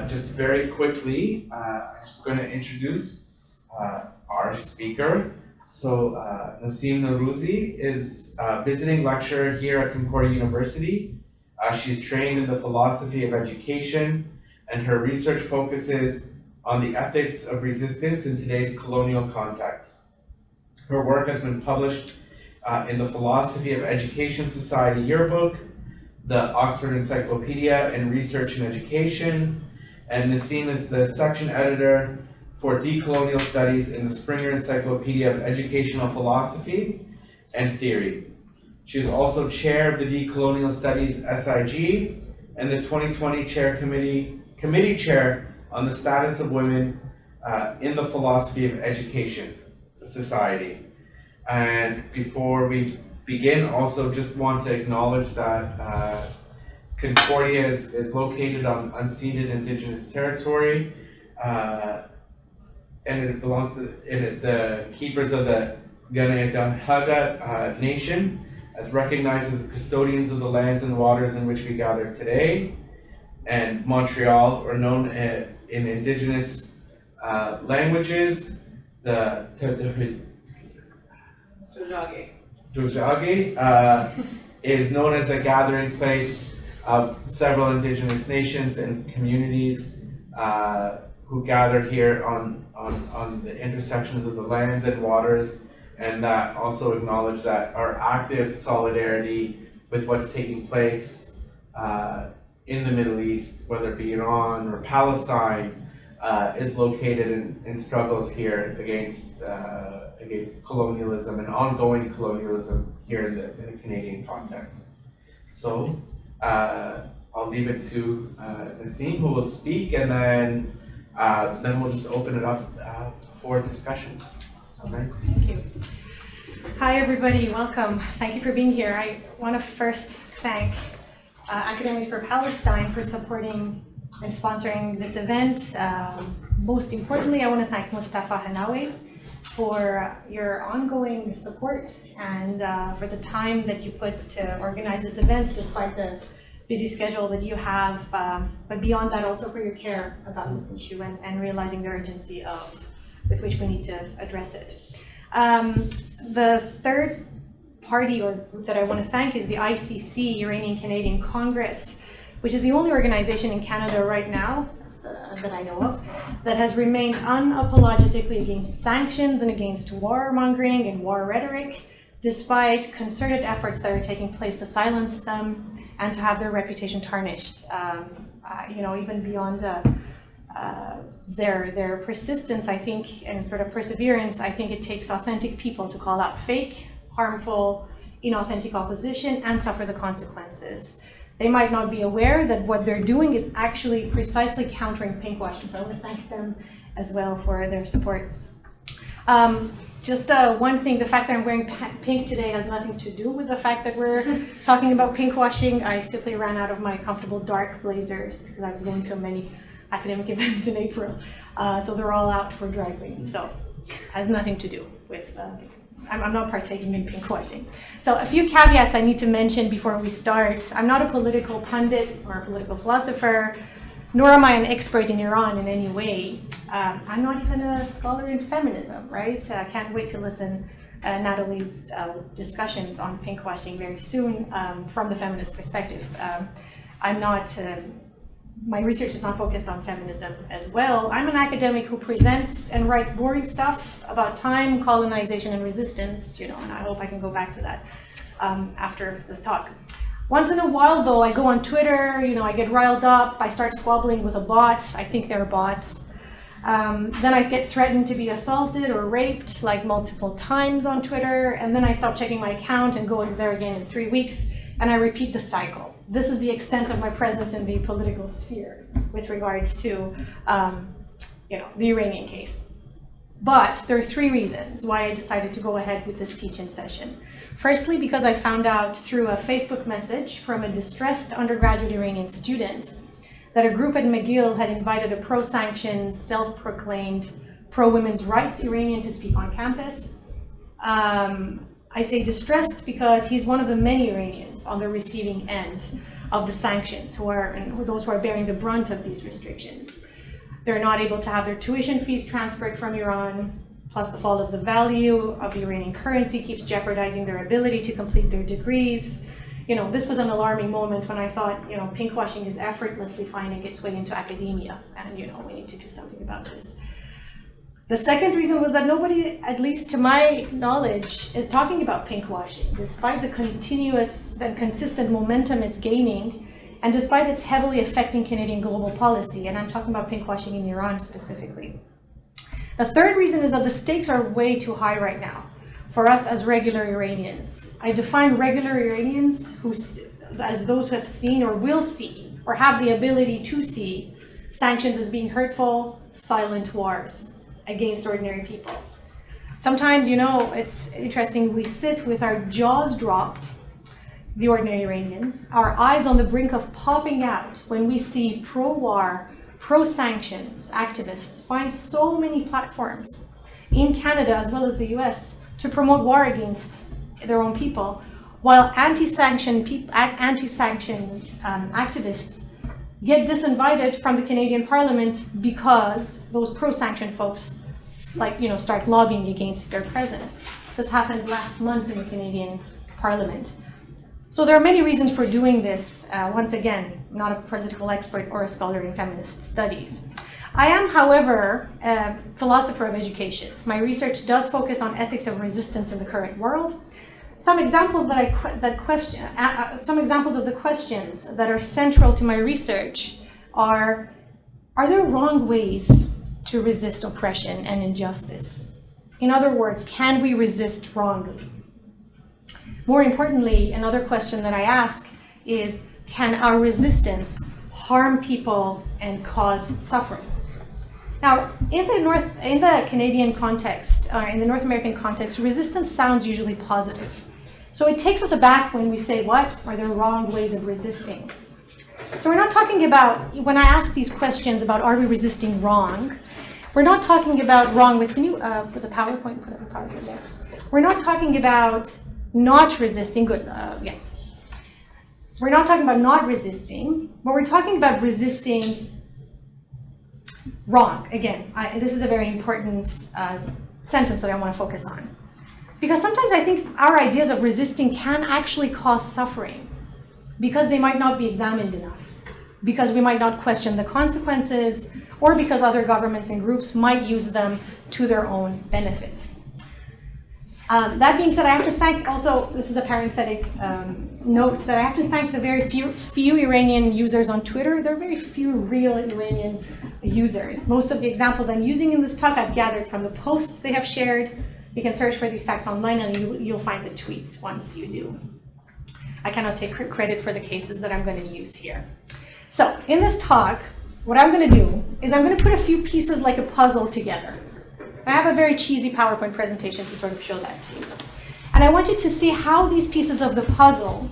Just very quickly, I'm just going to introduce our speaker. So Nassim Nowrouzi is a visiting lecturer here at Concordia University. She's trained in the philosophy of education, and her research focuses on the ethics of resistance in today's colonial context. Her work has been published in the Philosophy of Education Society Yearbook, the Oxford Encyclopedia in Research and Education, and Nassim is the section editor for Decolonial Studies in the Springer Encyclopedia of Educational Philosophy and Theory. She is also chair of the Decolonial Studies SIG and the 2020 committee chair on the status of women in the philosophy of education society. And before we begin, also just want to acknowledge that Concordia is located on unceded Indigenous territory, and it belongs to the keepers of the Ganegahaga Nation, as recognized as the custodians of the lands and waters in which we gather today. And Montreal, or known in Indigenous languages, the Dojage is known as the gathering place of several Indigenous nations and communities who gather here on the intersections of the lands and waters, and that also acknowledge that our active solidarity with what's taking place in the Middle East, whether it be Iran or Palestine, is located in struggles here against colonialism and ongoing colonialism here in the Canadian context. So I'll leave it to Nassim, who will speak, and then we'll just open it up for discussions. So thanks. Thank you. Hi everybody, welcome. Thank you for being here. I want to first thank Academics for Palestine for supporting and sponsoring this event. Most importantly, I want to thank Mustafa Hanawi for your ongoing support and for the time that you put to organize this event despite the busy schedule that you have, but beyond that also for your care about this issue and realizing the urgency with which we need to address it. The third party or group that I want to thank is the ICC, Iranian Canadian Congress, which is the only organization in Canada right now that I know of that has remained unapologetically against sanctions and against warmongering and war rhetoric, despite concerted efforts that are taking place to silence them and to have their reputation tarnished. Even beyond their persistence, I think, and sort of perseverance, I think it takes authentic people to call out fake, harmful, inauthentic opposition and suffer the consequences. They might not be aware that what they're doing is actually precisely countering pinkwashing. So I want to thank them as well for their support. Just one thing, the fact that I'm wearing pink today has nothing to do with the fact that we're talking about pinkwashing. I simply ran out of my comfortable dark blazers because I was going to many academic events in April. So they're all out for dry cleaning. So it has nothing to do with I'm not partaking in pinkwashing. So a few caveats I need to mention before we start. I'm not a political pundit or a political philosopher, nor am I an expert in Iran in any way. I'm not even a scholar in feminism, right? I can't wait to listen Natalie's discussions on pinkwashing very soon from the feminist perspective. My research is not focused on feminism as well. I'm an academic who presents and writes boring stuff about time, colonization, and resistance, and I hope I can go back to that after this talk. Once in a while, though, I go on Twitter, I get riled up, I start squabbling with a bot, I think they're bots. Then I get threatened to be assaulted or raped like multiple times on Twitter, and then I stop checking my account and go there again in 3 weeks, and I repeat the cycle. This is the extent of my presence in the political sphere with regards to, the Iranian case. But there are 3 reasons why I decided to go ahead with this teach-in session. Firstly, because I found out through a Facebook message from a distressed undergraduate Iranian student that a group at McGill had invited a pro-sanctions, self-proclaimed pro-women's rights Iranian to speak on campus. I say distressed because he's one of the many Iranians on the receiving end of the sanctions, those who are bearing the brunt of these restrictions. They're not able to have their tuition fees transferred from Iran, plus the fall of the value of the Iranian currency keeps jeopardizing their ability to complete their degrees. This was an alarming moment when I thought, pinkwashing is effortlessly finding its way into academia, and we need to do something about this. The second reason was that nobody, at least to my knowledge, is talking about pinkwashing, despite the continuous and consistent momentum it's gaining, and despite it's heavily affecting Canadian global policy, and I'm talking about pinkwashing in Iran specifically. The third reason is that the stakes are way too high right now for us as regular Iranians. I define regular Iranians as those who have seen or will see, or have the ability to see, sanctions as being hurtful, silent wars against ordinary people. Sometimes, it's interesting, we sit with our jaws dropped, the ordinary Iranians, our eyes on the brink of popping out when we see pro-war, pro-sanctions activists find so many platforms in Canada as well as the US to promote war against their own people, while anti-sanction activists get disinvited from the Canadian Parliament because those pro-sanction folks start lobbying against their presence. This happened last month in the Canadian Parliament. So there are many reasons for doing this. Once again, not a political expert or a scholar in feminist studies. I am, however, a philosopher of education. My research does focus on ethics of resistance in the current world. Some examples some examples of the questions that are central to my research are there wrong ways to resist oppression and injustice? In other words, can we resist wrongly? More importantly, another question that I ask is, can our resistance harm people and cause suffering? Now, in the Canadian context, or in the North American context, resistance sounds usually positive. So it takes us aback when we say, what? Are there wrong ways of resisting? So we're not talking about, when I ask these questions about are we resisting wrong, we're not talking about wrong ways. Can you put the PowerPoint there? We're not talking about not resisting, good, yeah. We're not talking about not resisting, but we're talking about resisting wrong. Again, this is a very important sentence that I want to focus on. Because sometimes I think our ideas of resisting can actually cause suffering because they might not be examined enough, because we might not question the consequences, or because other governments and groups might use them to their own benefit. That being said, I have to thank also, this is a parenthetic note, that I have to thank the very few Iranian users on Twitter. There are very few real Iranian users. Most of the examples I'm using in this talk I've gathered from the posts they have shared. You can search for these facts online and you'll find the tweets once you do. I cannot take credit for the cases that I'm going to use here. So in this talk, what I'm going to do is I'm going to put a few pieces like a puzzle together. I have a very cheesy PowerPoint presentation to sort of show that to you. And I want you to see how these pieces of the puzzle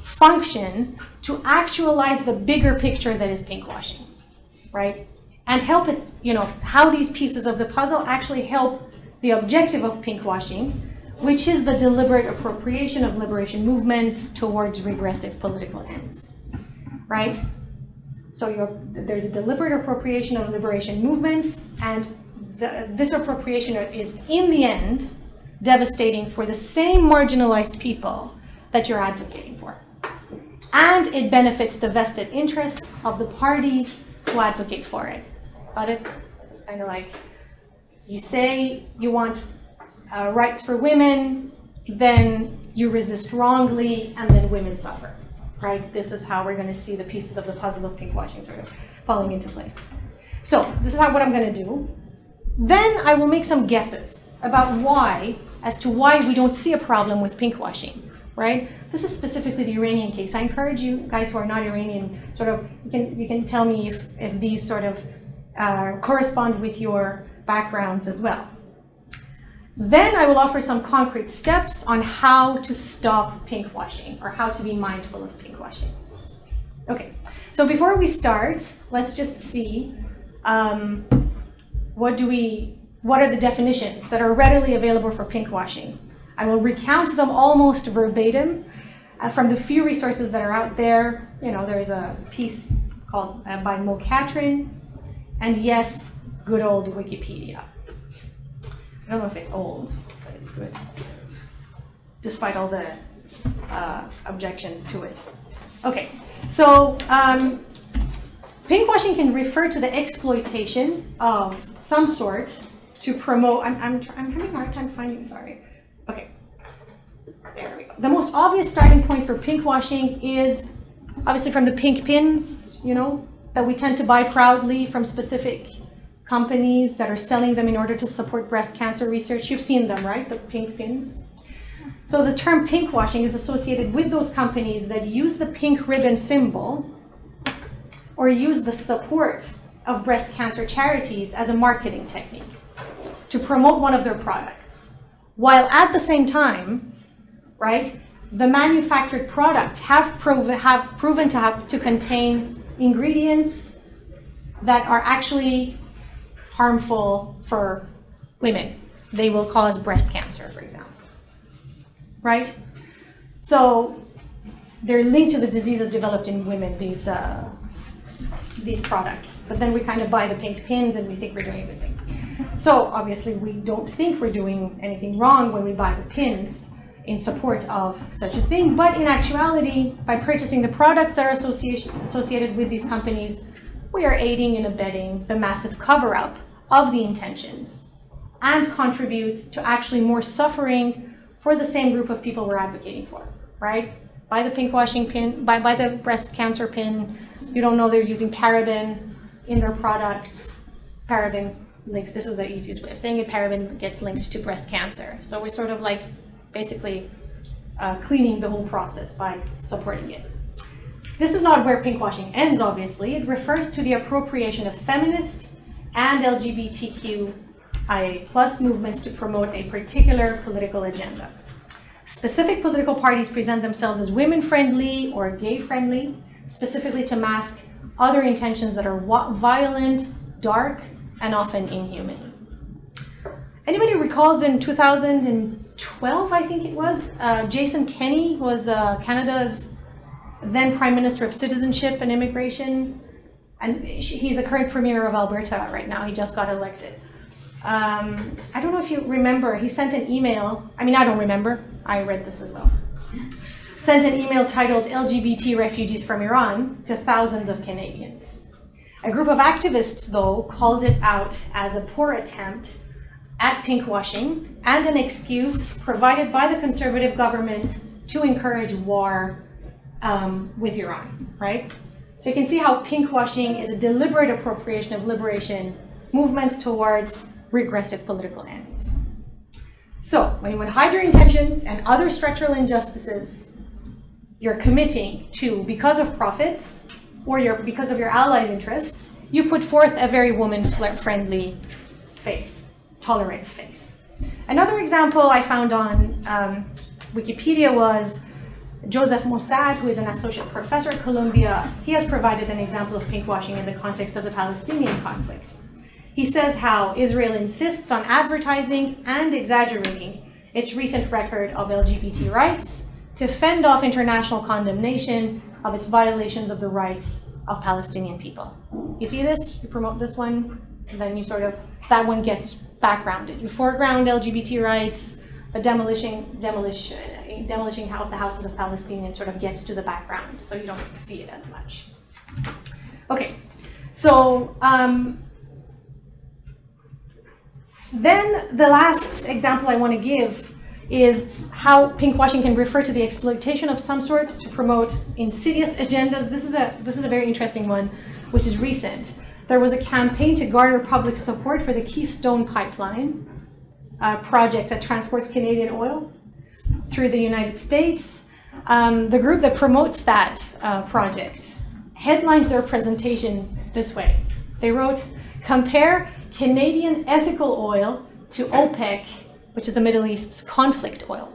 function to actualize the bigger picture that is pinkwashing, right? And help how these pieces of the puzzle actually help the objective of pinkwashing, which is the deliberate appropriation of liberation movements towards regressive political ends, right? So there's a deliberate appropriation of liberation movements, and this appropriation is, in the end, devastating for the same marginalized people that you're advocating for. And it benefits the vested interests of the parties who advocate for it. Got it? This is kind of like, you say you want rights for women, then you resist wrongly, and then women suffer, right? This is how we're going to see the pieces of the puzzle of pinkwashing sort of falling into place. So this is what I'm going to do. Then I will make some guesses about as to why we don't see a problem with pinkwashing, right? This is specifically the Iranian case. I encourage you guys who are not Iranian, you can tell me if these sort of correspond with your backgrounds as well. Then I will offer some concrete steps on how to stop pinkwashing, or how to be mindful of pinkwashing. Okay, so before we start, let's just see what are the definitions that are readily available for pinkwashing. I will recount them almost verbatim, From the few resources that are out there, there's a piece called by Mo Catrin, and yes, good old Wikipedia. I don't know if it's old, but it's good, despite all the objections to it. Okay, so pinkwashing can refer to the exploitation of some sort to promote. I'm having a hard time finding. Sorry. Okay, there we go. The most obvious starting point for pinkwashing is obviously from the pink pins, that we tend to buy proudly from specific companies that are selling them in order to support breast cancer research. You've seen them, right? The pink pins. So the term pinkwashing is associated with those companies that use the pink ribbon symbol or use the support of breast cancer charities as a marketing technique to promote one of their products, while at the same time, right, the manufactured products have proven to contain ingredients that are actually harmful for women. They will cause breast cancer, for example. Right? So they're linked to the diseases developed in women, these products. But then we kind of buy the pink pins and we think we're doing a good thing. So obviously we don't think we're doing anything wrong when we buy the pins in support of such a thing. But in actuality, by purchasing the products that are associated with these companies, we are aiding and abetting the massive cover-up of the intentions and contribute to actually more suffering for the same group of people we're advocating for, right? Buy the pinkwashing pin, buy the breast cancer pin. You don't know they're using paraben in their products. Paraben links, this is the easiest way of saying it, paraben gets linked to breast cancer. So we're sort of like basically cleaning the whole process by supporting it. This is not where pinkwashing ends, obviously. It refers to the appropriation of feminist and LGBTQIA+ movements to promote a particular political agenda. Specific political parties present themselves as women-friendly or gay-friendly, specifically to mask other intentions that are violent, dark, and often inhuman. Anybody recalls in 2012, I think it was, Jason Kenney was Canada's then Prime Minister of Citizenship and Immigration, and he's the current Premier of Alberta right now. He just got elected. I don't know if you remember, he sent an email. I mean, I don't remember. I read this as well. Sent an email titled LGBT Refugees from Iran to thousands of Canadians. A group of activists, though, called it out as a poor attempt at pinkwashing and an excuse provided by the conservative government to encourage war with Iran, right? So you can see how pinkwashing is a deliberate appropriation of liberation movements towards regressive political ends. So when you want to hide your intentions and other structural injustices, you're committing to, because of profits or because of your allies' interests, you put forth a very woman-friendly face, tolerant face. Another example I found on Wikipedia was Joseph Mossad, who is an associate professor at Columbia. He has provided an example of pinkwashing in the context of the Palestinian conflict. He says how Israel insists on advertising and exaggerating its recent record of LGBT rights to fend off international condemnation of its violations of the rights of Palestinian people. You see this? You promote this one, and then you sort of, that one gets backgrounded. You foreground LGBT rights, the demolishing of the houses of Palestinians sort of gets to the background, so you don't see it as much. Okay, so then the last example I want to give is how pinkwashing can refer to the exploitation of some sort to promote insidious agendas. This is a very interesting one, which is recent. There was a campaign to garner public support for the Keystone Pipeline project that transports Canadian oil through the United States. The group that promotes that project headlined their presentation this way. They wrote, "Compare Canadian ethical oil to OPEC, which is the Middle East's conflict oil."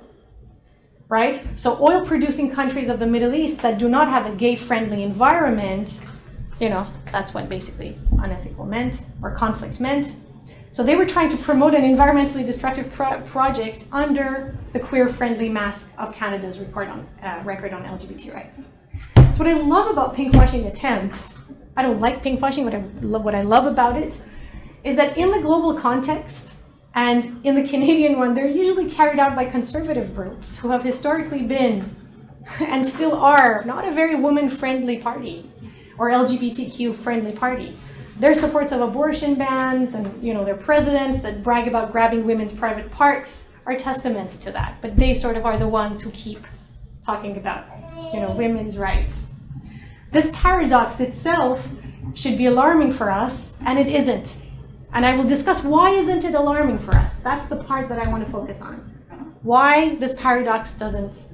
Right? So oil-producing countries of the Middle East that do not have a gay-friendly environment, that's what basically unethical meant, or conflict meant. So they were trying to promote an environmentally destructive project under the queer-friendly mask of Canada's record on LGBT rights. So what I love about pinkwashing attempts, I don't like pinkwashing, what I love about it is that in the global context and in the Canadian one, they're usually carried out by conservative groups who have historically been and still are not a very woman-friendly party or LGBTQ-friendly party. Their supports of abortion bans and their presidents that brag about grabbing women's private parts are testaments to that. But they sort of are the ones who keep talking about women's rights. This paradox itself should be alarming for us, and it isn't. And I will discuss why isn't it alarming for us. That's the part that I want to focus on. Why this paradox doesn't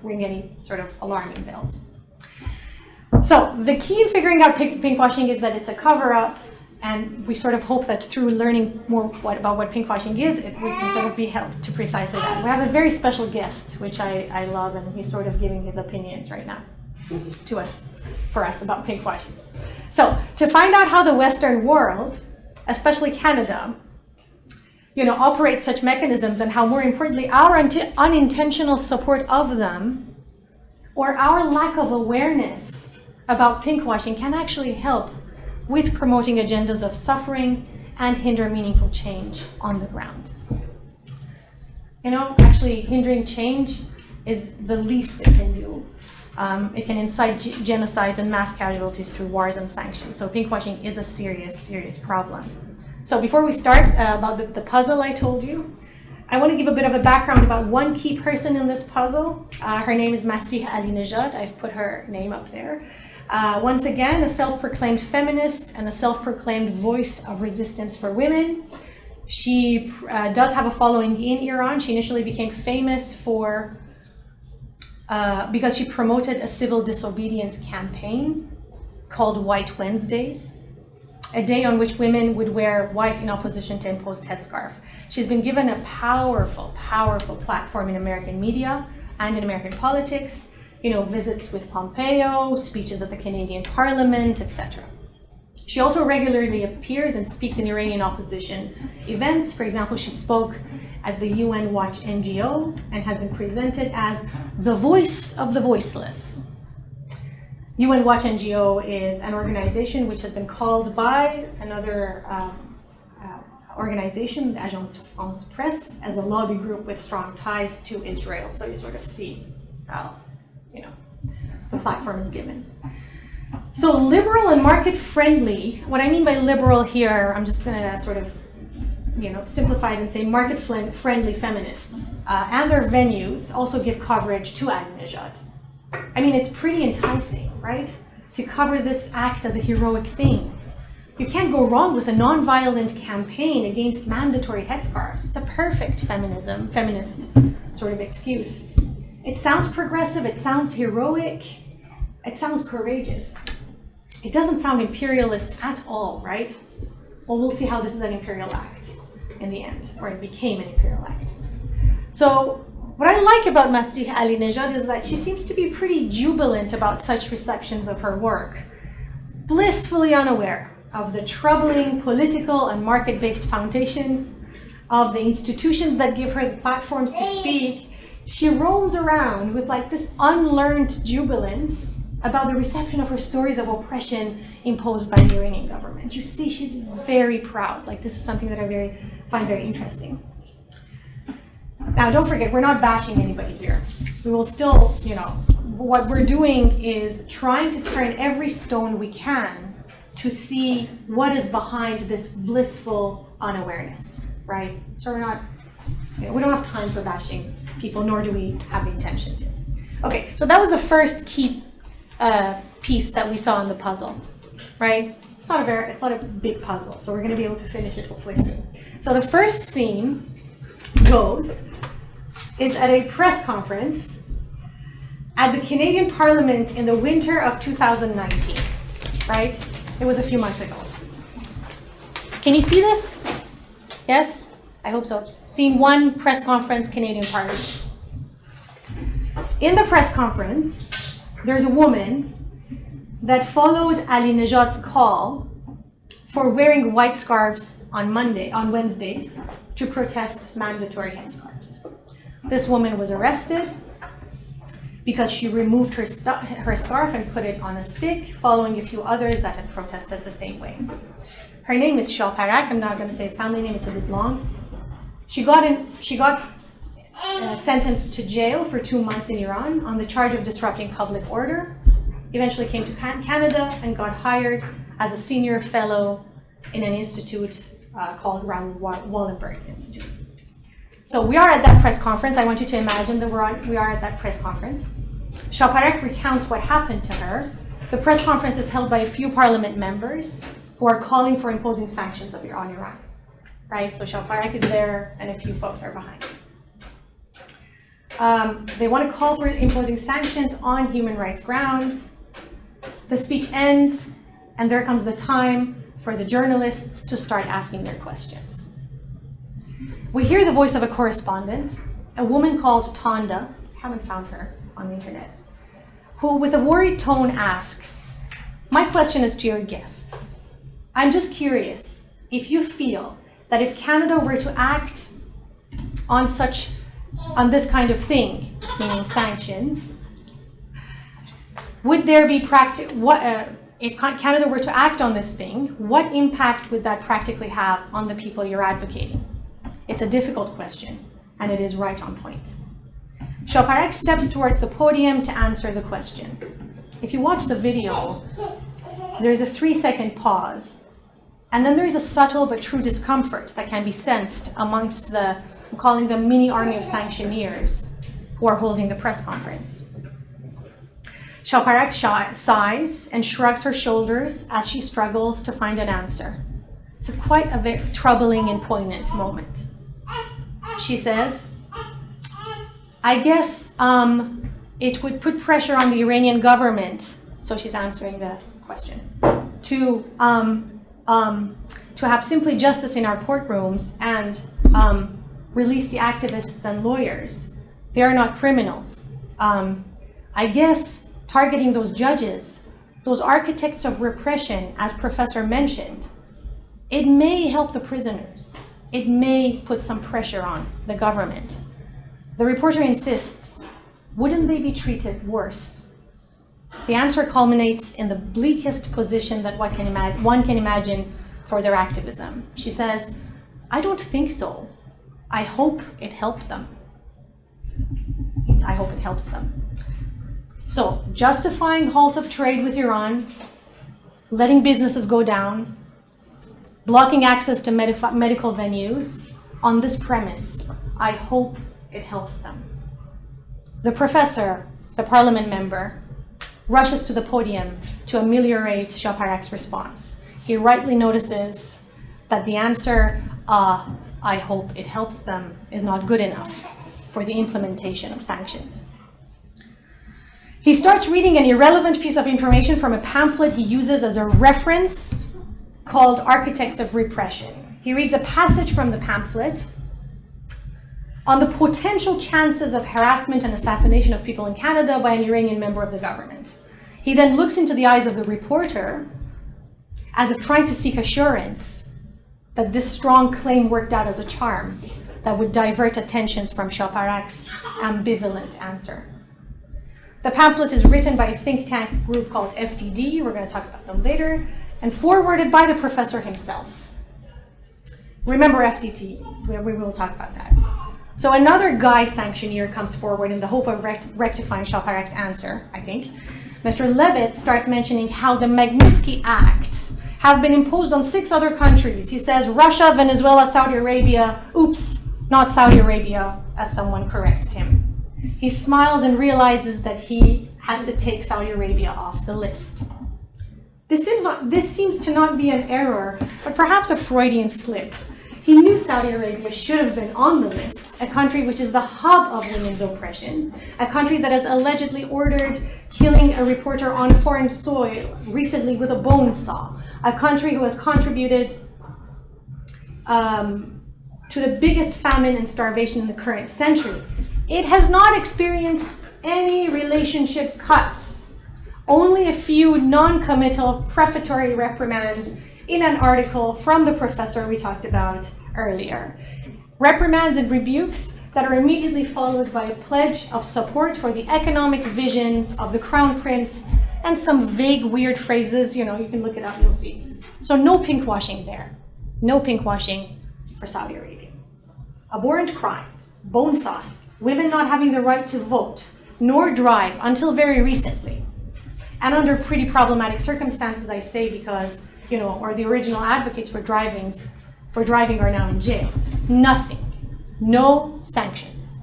ring any sort of alarming bells. So the key in figuring out pinkwashing is that it's a cover-up, and we sort of hope that through learning more about what pinkwashing is, we can sort of be helped to precisely that. We have a very special guest, which I love, and he's sort of giving his opinions right now for us about pinkwashing. So to find out how the Western world, especially Canada, operates such mechanisms, and how, more importantly, our unintentional support of them, or our lack of awareness about pinkwashing, can actually help with promoting agendas of suffering and hinder meaningful change on the ground. Actually hindering change is the least it can do. It can incite genocides and mass casualties through wars and sanctions. So pinkwashing is a serious, serious problem. So before we start about the puzzle I told you, I want to give a bit of a background about one key person in this puzzle. Her name is Masih Ali-Nejad. I've put her name up there. Once again, a self-proclaimed feminist and a self-proclaimed voice of resistance for women. She does have a following in Iran. She initially became famous because she promoted a civil disobedience campaign called White Wednesdays, a day on which women would wear white in opposition to imposed headscarf. She's been given a powerful, powerful platform in American media and in American politics, visits with Pompeo, speeches at the Canadian Parliament, etc. She also regularly appears and speaks in Iranian opposition events. For example, she spoke at the UN Watch NGO and has been presented as the voice of the voiceless. UN Watch NGO is an organization which has been called by another organization, the Agence France Presse, as a lobby group with strong ties to Israel. So you sort of see how, the platform is given. So liberal and market-friendly, what I mean by liberal here, I'm just going to sort of, simplify it and say market-friendly feminists and their venues also give coverage to Ali-Nejad. I mean, it's pretty enticing, right? To cover this act as a heroic thing. You can't go wrong with a non-violent campaign against mandatory headscarves. It's a perfect feminist sort of excuse. It sounds progressive, it sounds heroic, it sounds courageous. It doesn't sound imperialist at all, right? Well, we'll see how this is an imperial act in the end, or it became an imperial act. So what I like about Masih Ali-Nejad is that she seems to be pretty jubilant about such receptions of her work, blissfully unaware of the troubling political and market-based foundations of the institutions that give her the platforms to speak. She roams around with this unlearned jubilance about the reception of her stories of oppression imposed by the Iranian government. You see, she's very proud. This is something that I find very interesting. Now, don't forget, we're not bashing anybody here. We will still, what we're doing is trying to turn every stone we can to see what is behind this blissful unawareness, right? So we're not, we don't have time for bashing people, nor do we have the intention to. Okay, so that was the first key piece that we saw in the puzzle, right? It's not a big puzzle, so we're going to be able to finish it hopefully soon. So the first scene is at a press conference at the Canadian Parliament in the winter of 2019, right? It was a few months ago. Can you see this? Yes? I hope so. Scene 1, press conference, Canadian Parliament. In the press conference, there's a woman that followed Ali-Nejad's call for wearing white scarves on Wednesdays to protest mandatory headscarves. This woman was arrested because she removed her scarf and put it on a stick, following a few others that had protested the same way. Her name is Shaparak. I'm not going to say family name, it's a bit long. She got sentenced to jail for 2 months in Iran on the charge of disrupting public order. Eventually came to Canada and got hired as a senior fellow in an institute called Raoul Wallenberg's Institute. So we are at that press conference. I want you to imagine that we are at that press conference. Shaparak recounts what happened to her. The press conference is held by a few parliament members who are calling for imposing sanctions on Iran. Right? So Shaparak is there and a few folks are behind. They want to call for imposing sanctions on human rights grounds. The speech ends, and there comes the time for the journalists to start asking their questions. We hear the voice of a correspondent, a woman called Tonda, I haven't found her on the internet, who with a worried tone asks, "My question is to your guest. I'm just curious if you feel that if Canada were to act on this kind of thing, meaning sanctions, would there be if Canada were to act on this thing, what impact would that practically have on the people you're advocating?" It's a difficult question, and it is right on point. Shaparak steps towards the podium to answer the question. If you watch the video, there's a 3-second pause, and then there's a subtle but true discomfort that can be sensed amongst I'm calling them mini army of sanctioneers who are holding the press conference. Shaparak sighs and shrugs her shoulders as she struggles to find an answer. It's quite a very troubling and poignant moment. She says, "I guess it would put pressure on the Iranian government," so she's answering the question, to have simply justice in our courtrooms and release the activists and lawyers. They are not criminals. I guess targeting those judges, those architects of repression, as Professor mentioned, it may help the prisoners. It may put some pressure on the government. The reporter insists, wouldn't they be treated worse? The answer culminates in the bleakest position that one can imagine for their activism. She says, "I don't think so. I hope it helped them." I hope it helps them. So, justifying halt of trade with Iran, letting businesses go down, blocking access to medical venues, on this premise, I hope it helps them. The professor, the parliament member, rushes to the podium to ameliorate Shaparak's response. He rightly notices that the answer, "I hope it helps them," is not good enough for the implementation of sanctions. He starts reading an irrelevant piece of information from a pamphlet he uses as a reference called Architects of Repression. He reads a passage from the pamphlet on the potential chances of harassment and assassination of people in Canada by an Iranian member of the government. He then looks into the eyes of the reporter as if trying to seek assurance that this strong claim worked out as a charm that would divert attentions from Shaparak's ambivalent answer. The pamphlet is written by a think tank group called FTD, we're going to talk about them later, and forwarded by the professor himself. Remember FTT, we will talk about that. So another guy sanctioneer comes forward in the hope of rectifying Shaparak's answer, I think. Mr. Levitt starts mentioning how the Magnitsky Act have been imposed on 6 other countries. He says Russia, Venezuela, Saudi Arabia, oops, not Saudi Arabia, as someone corrects him. He smiles and realizes that he has to take Saudi Arabia off the list. This seems to not be an error, but perhaps a Freudian slip. He knew Saudi Arabia should have been on the list, a country which is the hub of women's oppression, a country that has allegedly ordered killing a reporter on foreign soil recently with a bone saw, a country who has contributed to the biggest famine and starvation in the current century. It has not experienced any relationship cuts, only a few non-committal prefatory reprimands in an article from the professor we talked about earlier. Reprimands and rebukes that are immediately followed by a pledge of support for the economic visions of the Crown Prince and some vague, weird phrases. You can look it up, you'll see. So no pinkwashing there. No pinkwashing for Saudi Arabia. Abhorrent crimes, bone sawing, women not having the right to vote, nor drive until very recently. And under pretty problematic circumstances, I say, because, or the original advocates for driving are now in jail. Nothing. No sanctions.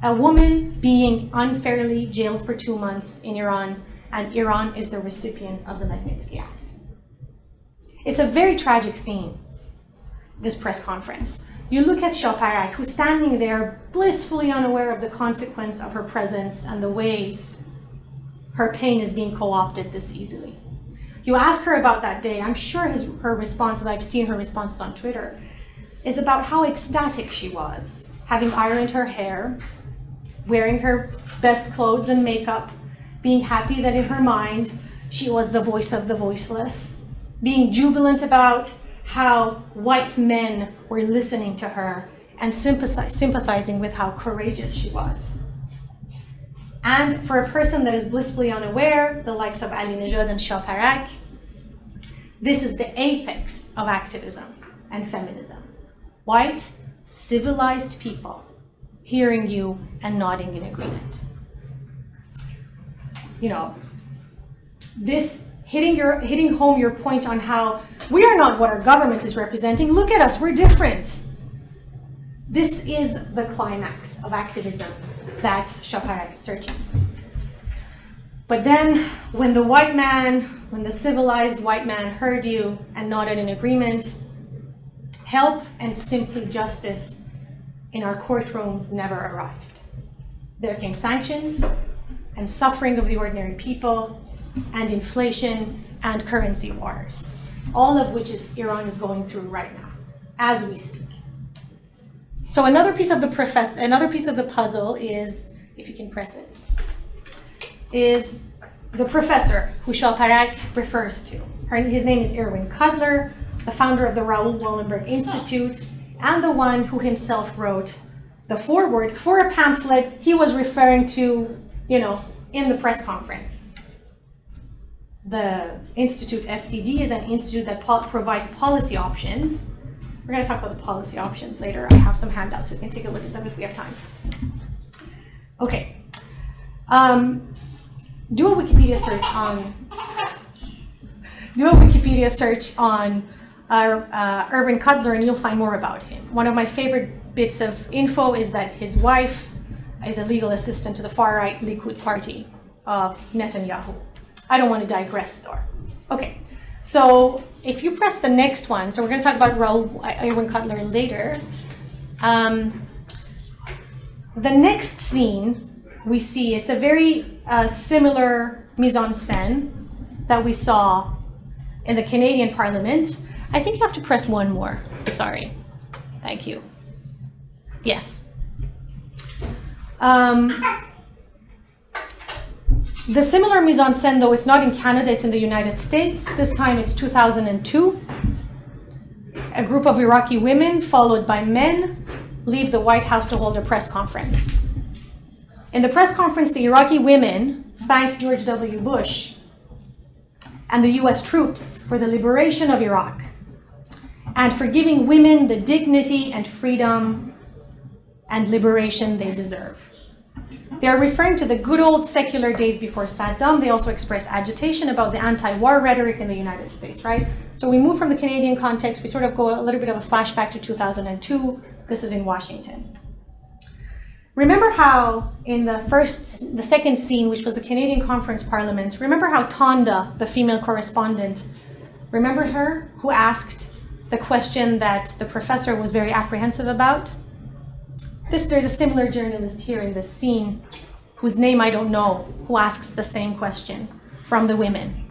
A woman being unfairly jailed for 2 months in Iran, and Iran is the recipient of the Magnitsky Act. It's a very tragic scene, this press conference. You look at Shoparak, who's standing there blissfully unaware of the consequence of her presence and the ways her pain is being co-opted this easily. You ask her about that day, I'm sure her responses, I've seen her responses on Twitter, is about how ecstatic she was, having ironed her hair, wearing her best clothes and makeup, being happy that in her mind she was the voice of the voiceless, being jubilant about how white men were listening to her and sympathizing with how courageous she was. And for a person that is blissfully unaware, the likes of Ali Nejad and Shoparak, this is the apex of activism and feminism. White, civilized people hearing you and nodding in agreement. This hitting home your point on how we are not what our government is representing. Look at us, we're different. This is the climax of activism that Shoparak is searching. But then when the civilized white man heard you and nodded in agreement, help and simply justice in our courtrooms never arrived. There came sanctions and suffering of the ordinary people and inflation and currency wars, all of which Iran is going through right now, as we speak. So another piece of the puzzle is, if you can press it, is the professor who Shoparak refers to. His name is Erwin Cudler, the founder of the Raoul Wallenberg Institute, and the one who himself wrote the foreword for a pamphlet he was referring to, in the press conference. The institute, FTD, is an institute that provides policy options. We're going to talk about the policy options later. I have some handouts, so we can take a look at them if we have time. Okay. Do a Wikipedia search on Erwin Cudler, and you'll find more about him. One of my favorite bits of info is that his wife is a legal assistant to the far-right Likud party of Netanyahu. I don't want to digress though. Okay, so if you press the next one, so we're going to talk about Erwin Cudler later. The next scene we see, it's a very similar mise-en-scène that we saw in the Canadian Parliament. I think you have to press one more. Sorry. Thank you. Yes. The similar mise-en-scène, though it's not in Canada, it's in the United States. This time it's 2002. A group of Iraqi women, followed by men, leave the White House to hold a press conference. In the press conference, the Iraqi women thank George W. Bush and the US troops for the liberation of Iraq and for giving women the dignity and freedom and liberation they deserve. They are referring to the good old secular days before Saddam. They also express agitation about the anti-war rhetoric in the United States, right? So we move from the Canadian context, we sort of go a little bit of a flashback to 2002. This is in Washington. Remember how in the second scene, which was the Canadian Conference Parliament, remember how Tonda, the female correspondent, remember her, who asked the question that the professor was very apprehensive about? There's a similar journalist here in this scene, whose name I don't know, who asks the same question from the women.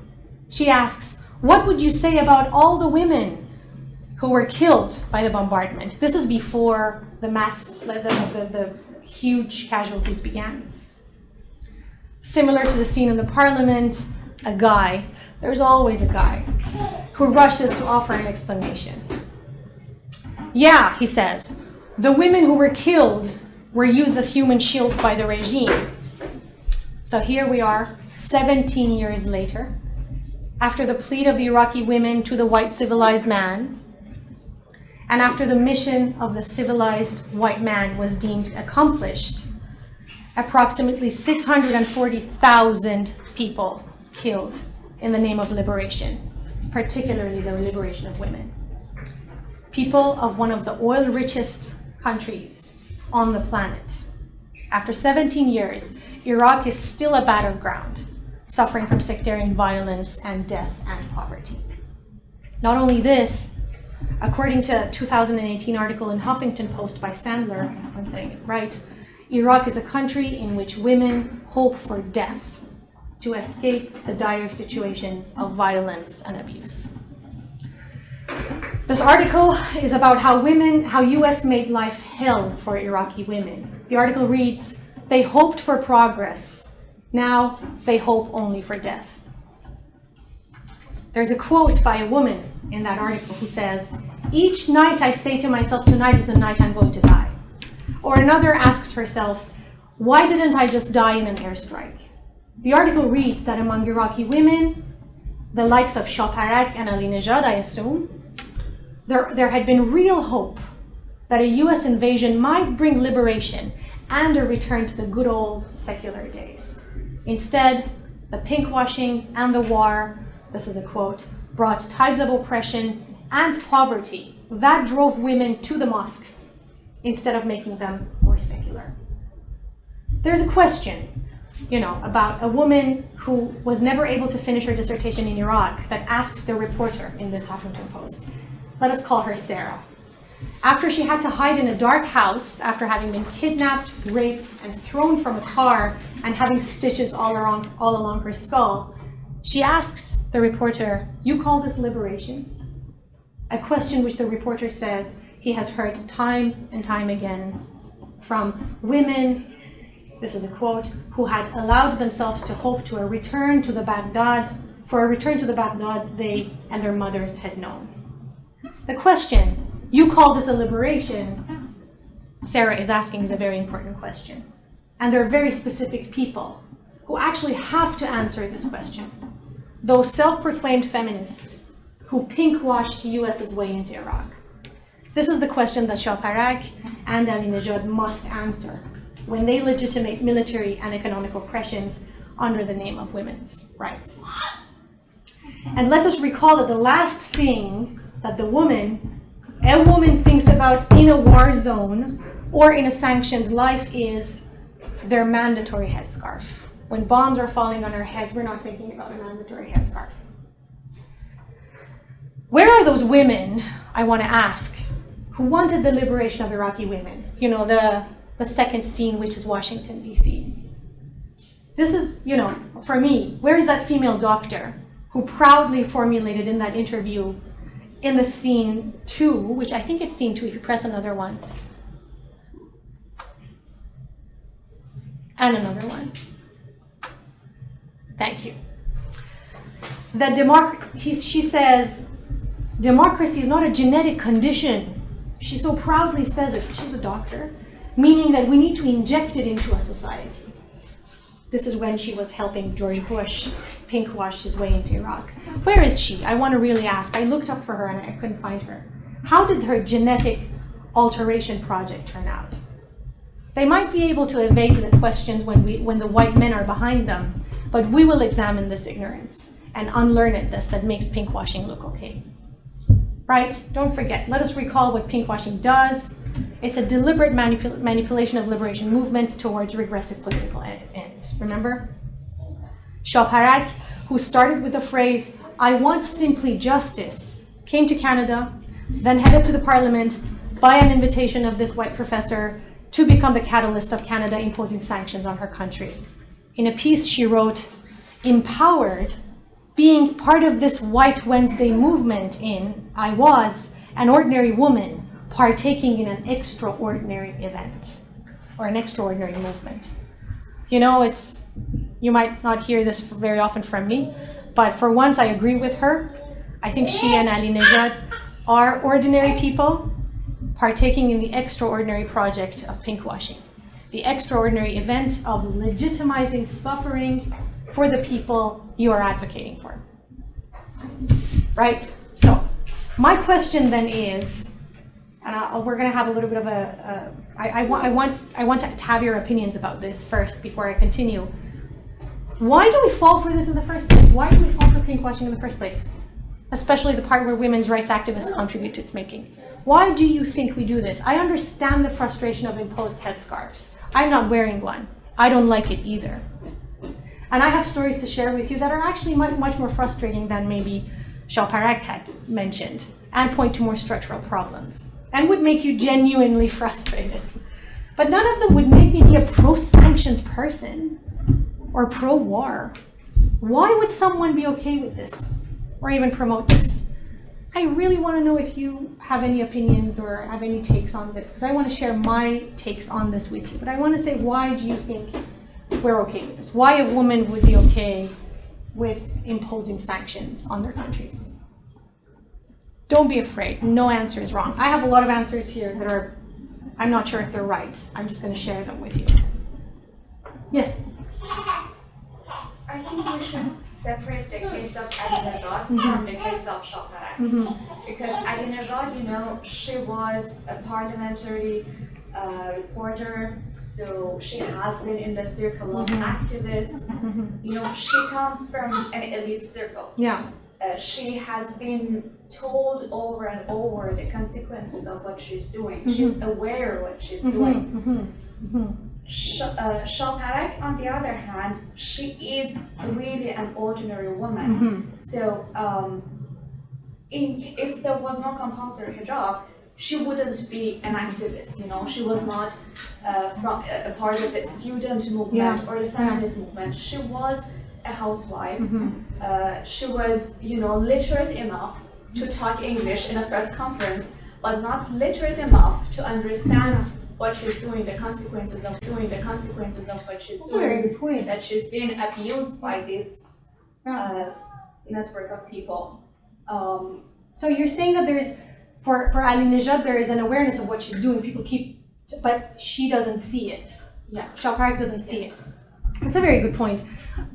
She asks, what would you say about all the women who were killed by the bombardment? This is before the huge casualties began. Similar to the scene in the parliament, a guy, there's always a guy, who rushes to offer an explanation. Yeah, he says, the women who were killed were used as human shields by the regime. So here we are, 17 years later, after the plea of the Iraqi women to the white civilized man, and after the mission of the civilized white man was deemed accomplished, approximately 640,000 people killed in the name of liberation, particularly the liberation of women. People of one of the oil-richest countries on the planet. After 17 years, Iraq is still a battleground, suffering from sectarian violence and death and poverty. Not only this, according to a 2018 article in Huffington Post by Sandler, if I'm saying it right, Iraq is a country in which women hope for death to escape the dire situations of violence and abuse. This article is about how US made life hell for Iraqi women. The article reads, they hoped for progress. Now they hope only for death. There's a quote by a woman in that article who says, each night I say to myself, tonight is the night I'm going to die. Or another asks herself, why didn't I just die in an airstrike? The article reads that among Iraqi women, the likes of Shaparak and Ahmadinejad, I assume, there had been real hope that a US invasion might bring liberation and a return to the good old secular days. Instead, the pinkwashing and the war, this is a quote, brought tides of oppression and poverty that drove women to the mosques instead of making them more secular. There's a question, about a woman who was never able to finish her dissertation in Iraq that asks the reporter in this Huffington Post. Let us call her Sarah. After she had to hide in a dark house after having been kidnapped, raped, and thrown from a car and having stitches all along her skull, she asks the reporter, you call this liberation? A question which the reporter says he has heard time and time again from women, this is a quote, who had allowed themselves to hope to a return to the Baghdad, for a return to the Baghdad they and their mothers had known. The question, you call this a liberation, Sarah is asking, is a very important question. And there are very specific people who actually have to answer this question. Those self-proclaimed feminists who pink-washed US's way into Iraq. This is the question that Shaparak and Ahmadinejad must answer when they legitimate military and economic oppressions under the name of women's rights. And let us recall that the last thing that a woman thinks about in a war zone or in a sanctioned life is their mandatory headscarf. When bombs are falling on our heads, we're not thinking about a mandatory headscarf. Where are those women, I want to ask, who wanted the liberation of Iraqi women? The second scene, which is Washington, D.C. This is, for me, where is that female doctor who proudly formulated in that interview in the scene 2, which I think it's scene 2 if you press another one. And another one. Thank you. She says, democracy is not a genetic condition. She so proudly says it. She's a doctor. Meaning that we need to inject it into a society. This is when she was helping George Bush pink-wash his way into Iraq. Where is she? I want to really ask. I looked up for her and I couldn't find her. How did her genetic alteration project turn out? They might be able to evade the questions when the white men are behind them, but we will examine this ignorance and unlearn this that makes pinkwashing look okay. Right? Don't forget. Let us recall what pinkwashing does. It's a deliberate manipulation of liberation movements towards regressive political ends. Remember? Shaparak, who started with the phrase, I want simply justice, came to Canada, then headed to the parliament by an invitation of this white professor to become the catalyst of Canada imposing sanctions on her country. In a piece she wrote, empowered, being part of this White Wednesday movement I was an ordinary woman partaking in an extraordinary event or an extraordinary movement. You might not hear this very often from me, but for once I agree with her. I think she and Ali Nejad are ordinary people partaking in the extraordinary project of pinkwashing, the extraordinary event of legitimizing suffering for the people you are advocating for. Right? So, my question then is, and we're going to have a little bit of I want to have your opinions about this first before I continue. Why do we fall for this in the first place? Why do we fall for pinkwashing in the first place? Especially the part where women's rights activists contribute to its making. Why do you think we do this? I understand the frustration of imposed headscarves. I'm not wearing one. I don't like it either. And I have stories to share with you that are actually much more frustrating than maybe Shaparag had mentioned, and point to more structural problems, and would make you genuinely frustrated. But none of them would make me be a pro-sanctions person or pro-war. Why would someone be okay with this, or even promote this? I really want to know if you have any opinions or have any takes on this, because I want to share my takes on this with you. But I want to say, why do you think we're okay with this? Why a woman would be okay with imposing sanctions on their countries? Don't be afraid. No answer is wrong. I have a lot of answers here that are, I'm not sure if they're right. I'm just going to share them with you. Yes? I think we should separate the case of Ahmadinejad from the case of Shaparag. Because Ahmadinejad, you know, she was a parliamentary reporter, so she has been in the circle of activists. You know, she comes from an elite circle. Yeah. She has been told over and over the consequences of what she's doing. She's aware of what she's doing. Shaparag, on the other hand, she is really an ordinary woman. So, if there was no compulsory hijab, she wouldn't be an activist. You know, she was not from a part of the student movement or the feminist movement. She was a housewife. She was, you know, literate enough to talk English in a press conference, but not literate enough to understand what she's doing, the consequences of what she's doing. That's a very good point. That she's being abused by this network of people. So you're saying that there is, for Ali Nejad, there is an awareness of what she's doing. People but she doesn't see it. Yeah. Shaparag doesn't see it. That's a very good point.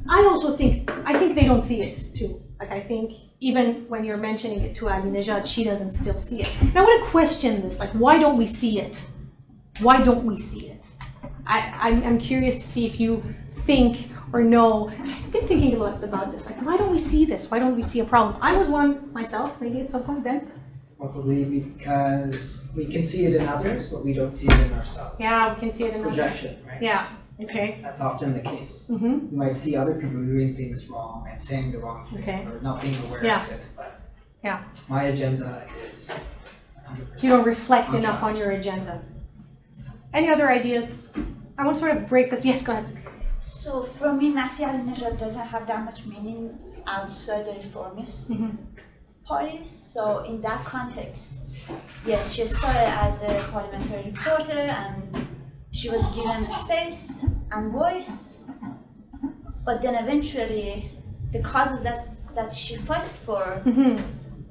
I think they don't see it too. Like, I think even when you're mentioning it to Ali Nejad, she doesn't still see it. And I want to question this. Like, why don't we see it? Why don't we see it? I'm curious to see if you think or know. I've been thinking a lot about this. Like, why don't we see this? Why don't we see a problem? I was one myself, maybe at some point then. Probably because we can see it in others, but we don't see it in ourselves. Yeah, we can see it in projection, right? Yeah. Okay. That's often the case. You might see other people doing things wrong and saying the wrong thing, or not being aware of it. But my agenda is 100%. You don't reflect enough on your agenda. Any other ideas? I want to sort of break this. Yes, go ahead. So for me, Ahmadinejad doesn't have that much meaning outside the reformist parties. So in that context, yes, she started as a parliamentary reporter and she was given space and voice, but then eventually the causes that she fights for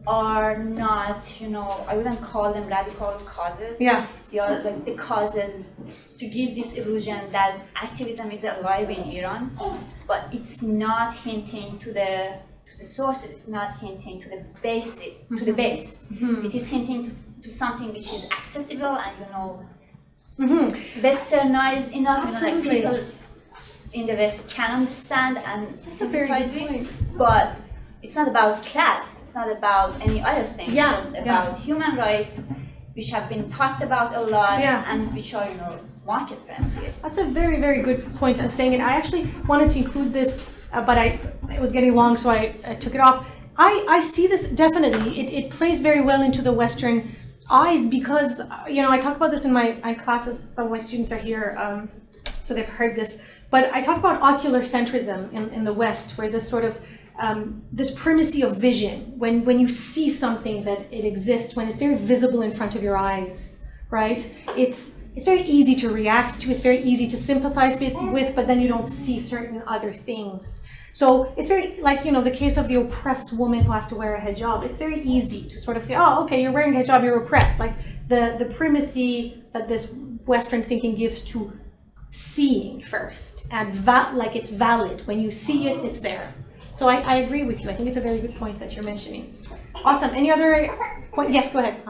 are not, you know, I wouldn't call them radical causes. Yeah. They are like the causes to give this illusion that activism is alive in Iran, but it's not hinting to the sources, it's not hinting to the basic, to the base. It is hinting to something which is accessible and, you know, westernized enough, you know, like people in the West can understand and sympathize with, but it's not about class, it's not about any other thing. It's about human rights, which have been talked about a lot and which are, you know, market friendly. That's a very, very good point of saying it. I actually wanted to include this, but it was getting long, so I took it off. I see this definitely. It plays very well into the Western eyes because, you know, I talk about this in my classes. Some of my students are here, so they've heard this. But I talk about ocular centrism in the West, where this sort of this primacy of vision, when you see something that it exists, when it's very visible in front of your eyes, right? It's very easy to react to, it's very easy to sympathize with, but then you don't see certain other things. So it's very, like, you know, the case of the oppressed woman who has to wear a hijab. It's very easy to sort of say, oh, okay, you're wearing a hijab, you're oppressed. Like the primacy that this Western thinking gives to seeing first, and like it's valid. When you see it, it's there. So I agree with you. I think it's a very good point that you're mentioning. Awesome. Any other point? Yes, go ahead.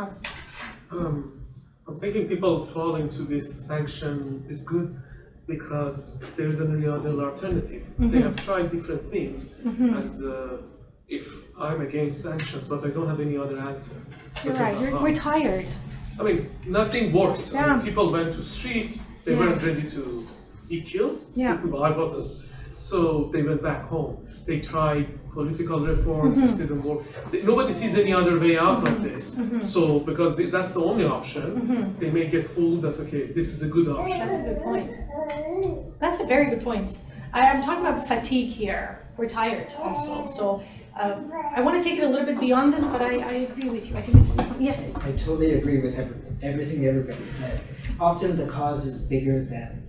I'm thinking people falling to this sanction is good because there isn't any other alternative. They have tried different things, and if I'm against sanctions, but I don't have any other answer. You're right. We're tired. I mean, nothing worked. Yeah. I mean, people went to street. They weren't ready to be killed. Yeah. I wasn't. So they went back home. They tried political reform. It didn't work. Nobody sees any other way out of this. So because that's the only option, they may get fooled that, okay, this is a good option. That's a good point. That's a very good point. I'm talking about fatigue here. We're tired also. So I want to take it a little bit beyond this, but I agree with you. I think it's, yes? I totally agree with everything everybody said. Often the cause is bigger than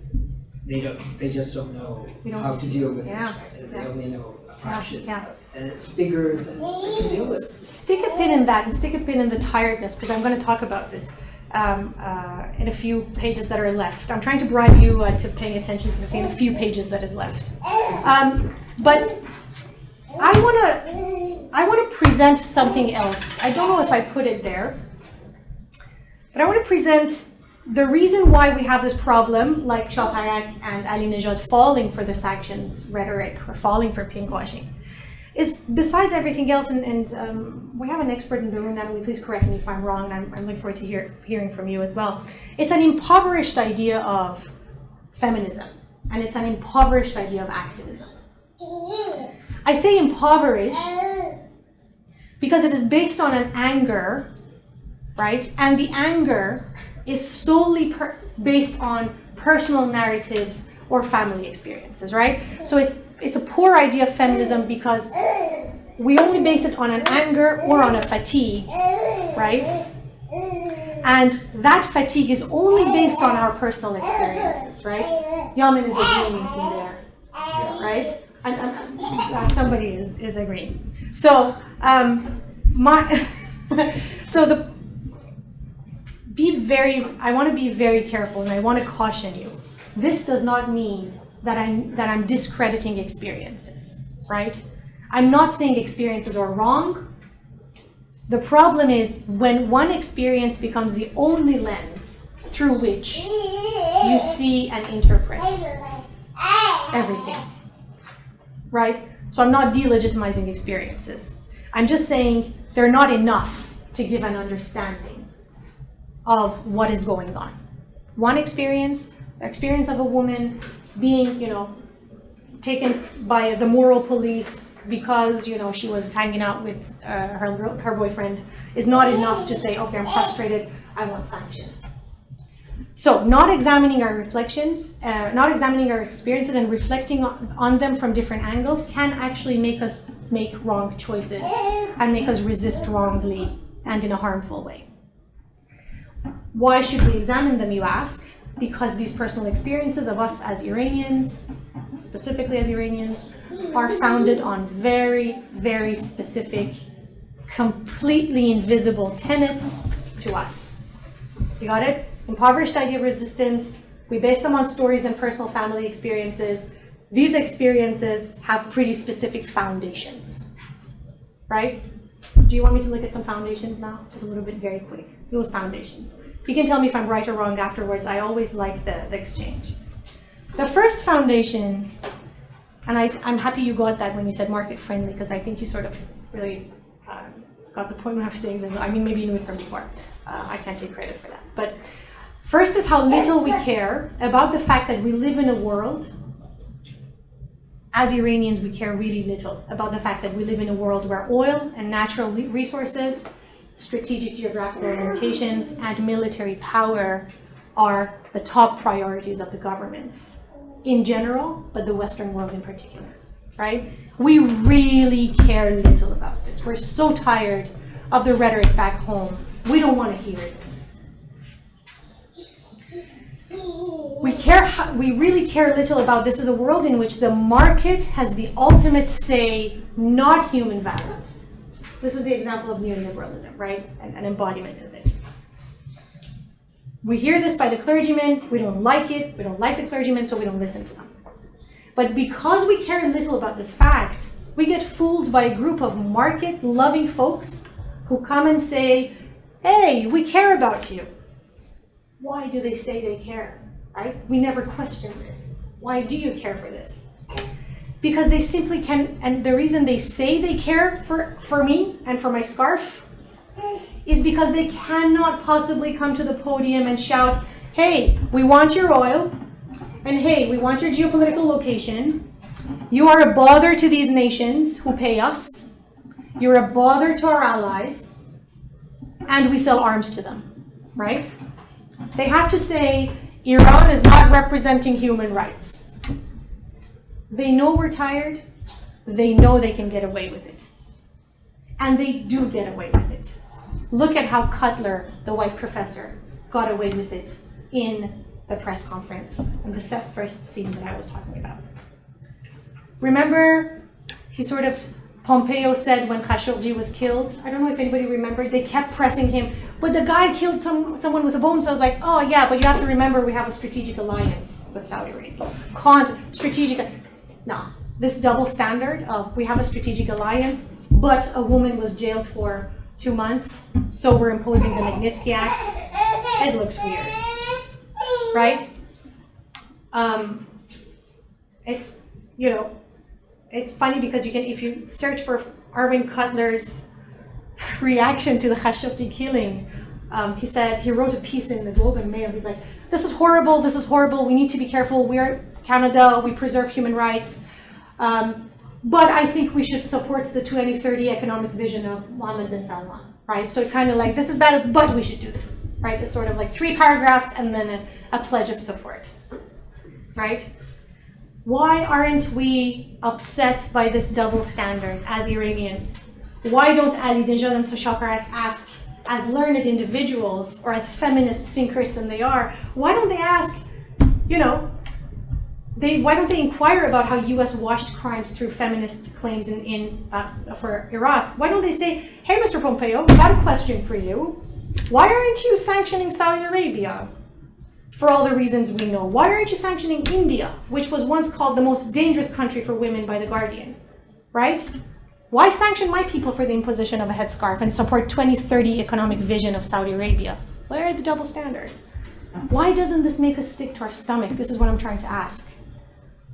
they just don't know how to deal with it. They only know a fraction. And it's bigger than they can deal with. Stick a pin in that and stick a pin in the tiredness, because I'm going to talk about this in a few pages that are left. I'm trying to bribe you to paying attention because I see in a few pages that is left. But I want to present something else. I don't know if I put it there, but I want to present the reason why we have this problem, like Shaparak and Ali Nejad falling for the sanctions rhetoric or falling for pinkwashing, is besides everything else, and we have an expert in the room, Natalie, please correct me if I'm wrong, and I'm looking forward to hearing from you as well. It's an impoverished idea of feminism, and it's an impoverished idea of activism. I say impoverished because it is based on an anger, right? And the anger is solely based on personal narratives or family experiences, right? So it's a poor idea of feminism because we only base it on an anger or on a fatigue, right? And that fatigue is only based on our personal experiences, right? Yamin is agreeing with me there, right? And somebody is agreeing. So I want to be very careful, and I want to caution you. This does not mean that I'm discrediting experiences, right? I'm not saying experiences are wrong. The problem is when one experience becomes the only lens through which you see and interpret everything, right? So I'm not delegitimizing experiences. I'm just saying they're not enough to give an understanding of what is going on. One experience, the experience of a woman being, taken by the moral police because, she was hanging out with her boyfriend, is not enough to say, okay, I'm frustrated, I want sanctions. So not examining our reflections, not examining our experiences and reflecting on them from different angles can actually make us make wrong choices and make us resist wrongly and in a harmful way. Why should we examine them, you ask? Because these personal experiences of us as Iranians, specifically as Iranians, are founded on very, very specific, completely invisible tenets to us. You got it? Impoverished idea of resistance. We base them on stories and personal family experiences. These experiences have pretty specific foundations, right? Do you want me to look at some foundations now? Just a little bit, very quick. Those foundations. You can tell me if I'm right or wrong afterwards. I always like the exchange. The first foundation, and I'm happy you got that when you said market friendly, because I think you sort of really got the point when I was saying that. I mean, maybe you knew it from before. I can't take credit for that. But first is how little we care about the fact that we live in a world. As Iranians, we care really little about the fact that we live in a world where oil and natural resources, strategic geographical locations, and military power are the top priorities of the governments in general, but the Western world in particular, right? We really care little about this. We're so tired of the rhetoric back home. We don't want to hear this. We care we really care little about this is a world in which the market has the ultimate say, not human values. This is the example of neoliberalism, right? An embodiment of it. We hear this by the clergymen, we don't like it, we don't like the clergymen, so we don't listen to them. But because we care little about this fact, we get fooled by a group of market-loving folks who come and say, hey, we care about you. Why do they say they care, right? We never question this. Why do you care for this? Because they simply can, and the reason they say they care for me and for my scarf is because they cannot possibly come to the podium and shout, hey, we want your oil, and hey, we want your geopolitical location. You are a bother to these nations who pay us. You're a bother to our allies, and we sell arms to them, right? They have to say, Iran is not representing human rights. They know we're tired. They know they can get away with it. And they do get away with it. Look at how Cutler, the white professor, got away with it in the press conference in the first scene that I was talking about. Remember, Pompeo said when Khashoggi was killed, I don't know if anybody remembered, they kept pressing him, but the guy killed someone with a bone, so I was like, oh yeah, but you have to remember we have a strategic alliance with Saudi Arabia. No, this double standard of we have a strategic alliance, but a woman was jailed for 2 months, so we're imposing the Magnitsky Act. It looks weird, right? It's funny because you can, if you search for Arvin Cutler's reaction to the Khashoggi killing, he wrote a piece in the Globe and Mail. He's like, this is horrible, we need to be careful, we are Canada, we preserve human rights, but I think we should support the 2030 economic vision of Mohammed bin Salman, right? So it kind of like, this is bad, but we should do this, right? It's sort of like 3 paragraphs and then a pledge of support, right? Why aren't we upset by this double standard as Iranians? Why don't Ahmadinejad and Soshaparak ask, as learned individuals or as feminist thinkers than they are, why don't they ask, why don't they inquire about how US washed crimes through feminist claims for Iraq? Why don't they say, hey, Mr. Pompeo, I've got a question for you. Why aren't you sanctioning Saudi Arabia? For all the reasons we know. Why aren't you sanctioning India, which was once called the most dangerous country for women by The Guardian, right? Why sanction my people for the imposition of a headscarf and support 2030 economic vision of Saudi Arabia? Where are the double standard? Why doesn't this make us sick to our stomach? This is what I'm trying to ask.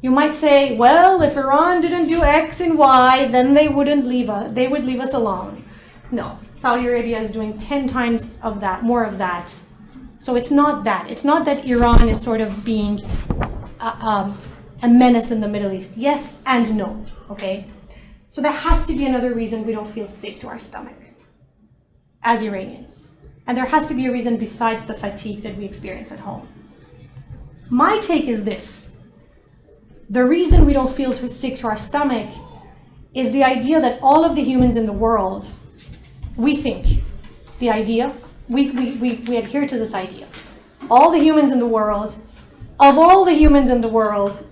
You might say, well, if Iran didn't do X and Y, then they would leave us alone. No, Saudi Arabia is doing 10 times of that, more of that. So it's not that. It's not that Iran is sort of being a menace in the Middle East. Yes and no, okay? So there has to be another reason we don't feel sick to our stomach as Iranians. And there has to be a reason besides the fatigue that we experience at home. My take is this. The reason we don't feel too sick to our stomach is the idea that all of the humans in the world, we think, the idea, we adhere to this idea. All the humans in the world, of all the humans in the world,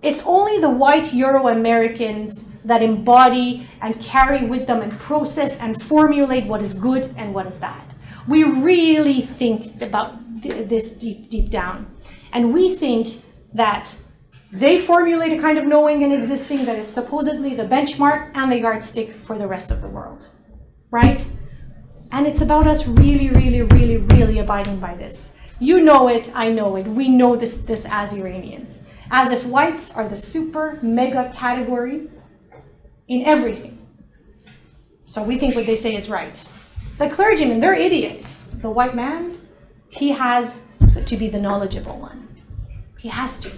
it's only the white Euro-Americans that embody and carry with them and process and formulate what is good and what is bad. We really think about this deep down. And we think that they formulate a kind of knowing and existing that is supposedly the benchmark and the yardstick for the rest of the world, right? And it's about us really, really, really, really abiding by this. You know it, I know it, we know this as Iranians. As if whites are the super mega category in everything. So we think what they say is right. The clergymen, they're idiots. The white man, he has to be the knowledgeable one. He has to.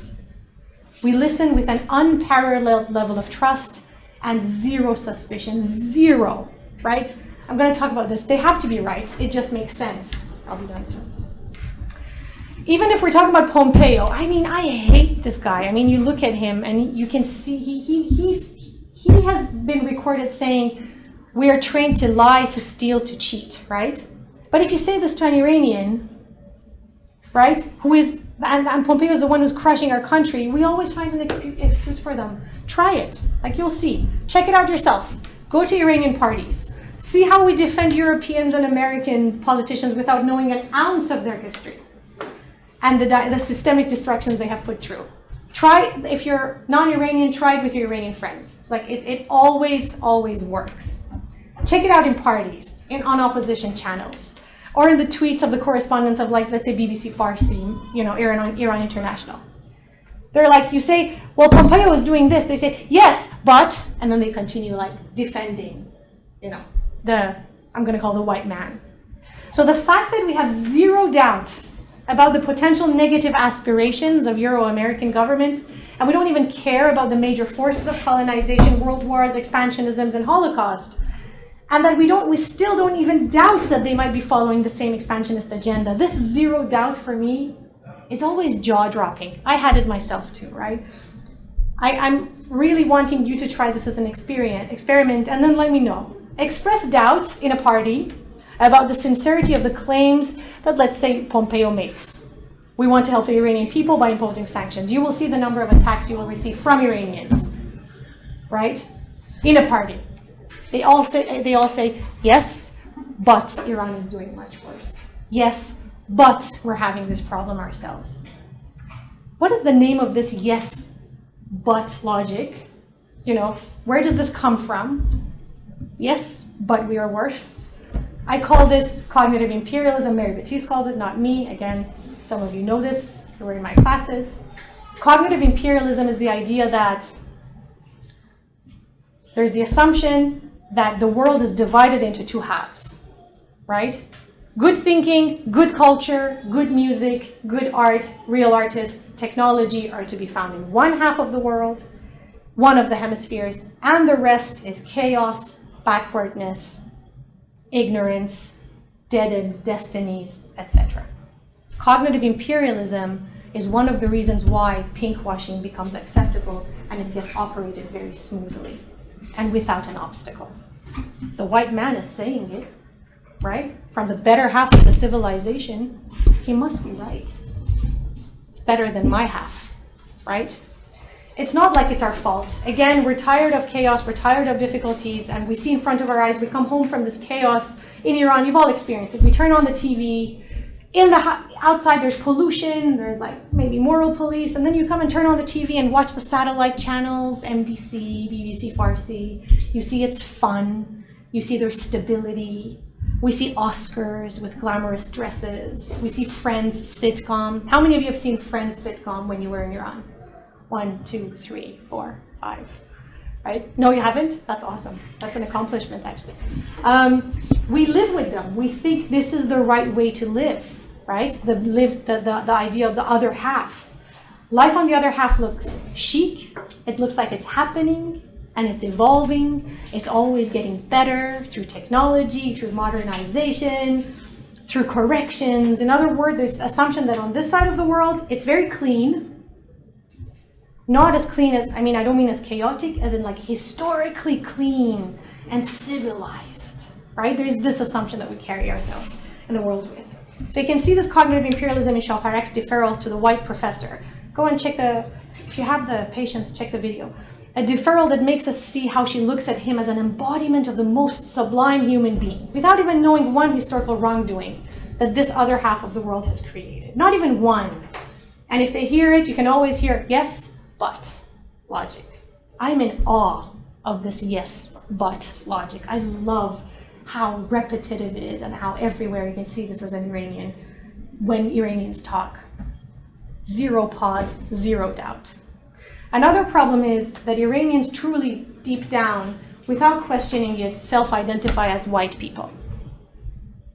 We listen with an unparalleled level of trust and zero suspicion, zero, right? I'm going to talk about this. They have to be right. It just makes sense. I'll be done soon. Even if we're talking about Pompeo, I mean, I hate this guy. I mean, you look at him and you can see he has been recorded saying, we are trained to lie, to steal, to cheat, right? But if you say this to an Iranian, right? Who is, and Pompeo is the one who's crushing our country. We always find an excuse for them. Try it, like you'll see. Check it out yourself. Go to Iranian parties. See how we defend Europeans and American politicians without knowing an ounce of their history and the systemic destructions they have put through. Try, if you're non-Iranian, try it with your Iranian friends. It's like, it always works. Check it out in parties, on opposition channels, or in the tweets of the correspondents of, like, let's say BBC Farsi, Iran International. They're like, you say, well, Pompeo is doing this. They say, yes, but, and then they continue, like, defending, I'm going to call the white man. So the fact that we have zero doubt about the potential negative aspirations of Euro-American governments, and we don't even care about the major forces of colonization, world wars, expansionisms, and Holocaust, and that we still don't even doubt that they might be following the same expansionist agenda. This zero doubt for me is always jaw-dropping. I had it myself too, right? I'm really wanting you to try this as an experiment, and then let me know. Express doubts in a party about the sincerity of the claims that, let's say, Pompeo makes. We want to help the Iranian people by imposing sanctions. You will see the number of attacks you will receive from Iranians, right? In a party. They all say, yes, but Iran is doing much worse. Yes, but we're having this problem ourselves. What is the name of this yes, but logic? Where does this come from? Yes, but we are worse. I call this cognitive imperialism. Mary Batiste calls it, not me. Again, some of you know this, you were in my classes. Cognitive imperialism is the idea that there's the assumption that the world is divided into two halves, right? Good thinking, good culture, good music, good art, real artists, technology are to be found in one half of the world, one of the hemispheres, and the rest is chaos, backwardness, ignorance, deadened destinies, etc. Cognitive imperialism is one of the reasons why pink washing becomes acceptable and it gets operated very smoothly and without an obstacle. The white man is saying it, right? From the better half of the civilization, he must be right. It's better than my half, right? It's not like it's our fault. Again, we're tired of chaos, we're tired of difficulties, and we see in front of our eyes, we come home from this chaos in Iran. You've all experienced it. We turn on the TV, outside there's pollution, there's like maybe moral police, and then you come and turn on the TV and watch the satellite channels, NBC, BBC Farsi. You see it's fun. You see there's stability. We see Oscars with glamorous dresses. We see Friends sitcom. How many of you have seen Friends sitcom when you were in Iran? 1, 2, 3, 4, 5, right? No, you haven't? That's awesome. That's an accomplishment, actually. We live with them. We think this is the right way to live, right? The idea of the other half. Life on the other half looks chic. It looks like it's happening and it's evolving. It's always getting better through technology, through modernization, through corrections. In other words, there's assumption that on this side of the world, it's very clean. Not as clean as, I don't mean as chaotic, as in like historically clean and civilized, right? There's this assumption that we carry ourselves in the world with. So you can see this cognitive imperialism in Chaparek's deferrals to the white professor. Go and check if you have the patience, check the video. A deferral that makes us see how she looks at him as an embodiment of the most sublime human being, without even knowing one historical wrongdoing that this other half of the world has created. Not even one. And if they hear it, you can always hear, yes, but logic. I'm in awe of this yes, but logic. I love how repetitive it is and how everywhere you can see this as an Iranian when Iranians talk. Zero pause, zero doubt. Another problem is that Iranians truly, deep down, without questioning it, self-identify as white people.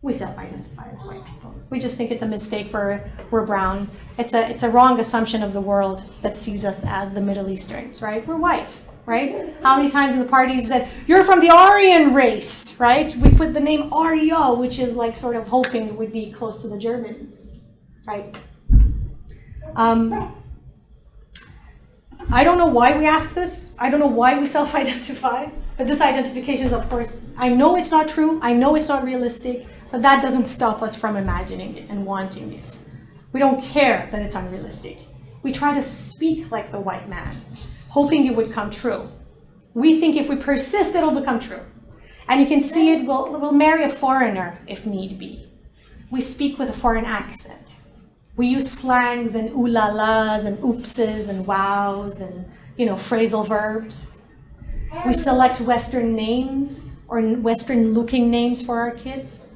We self-identify as white people. We just think it's a mistake, we're brown. It's a wrong assumption of the world that sees us as the Middle Easterns, right? We're white, right? How many times in the party you've said, you're from the Aryan race, right? We put the name Arya, which is like sort of hoping it would be close to the Germans, right? I don't know why we ask this. I don't know why we self-identify, but this identification is, of course, I know it's not true. I know it's not realistic, but that doesn't stop us from imagining it and wanting it. We don't care that it's unrealistic. We try to speak like the white man, hoping it would come true. We think if we persist, it'll become true. And you can see it, we'll marry a foreigner if need be. We speak with a foreign accent. We use slangs and ooh-la-las and oopses and wows and, phrasal verbs. We select Western names or Western-looking names for our kids.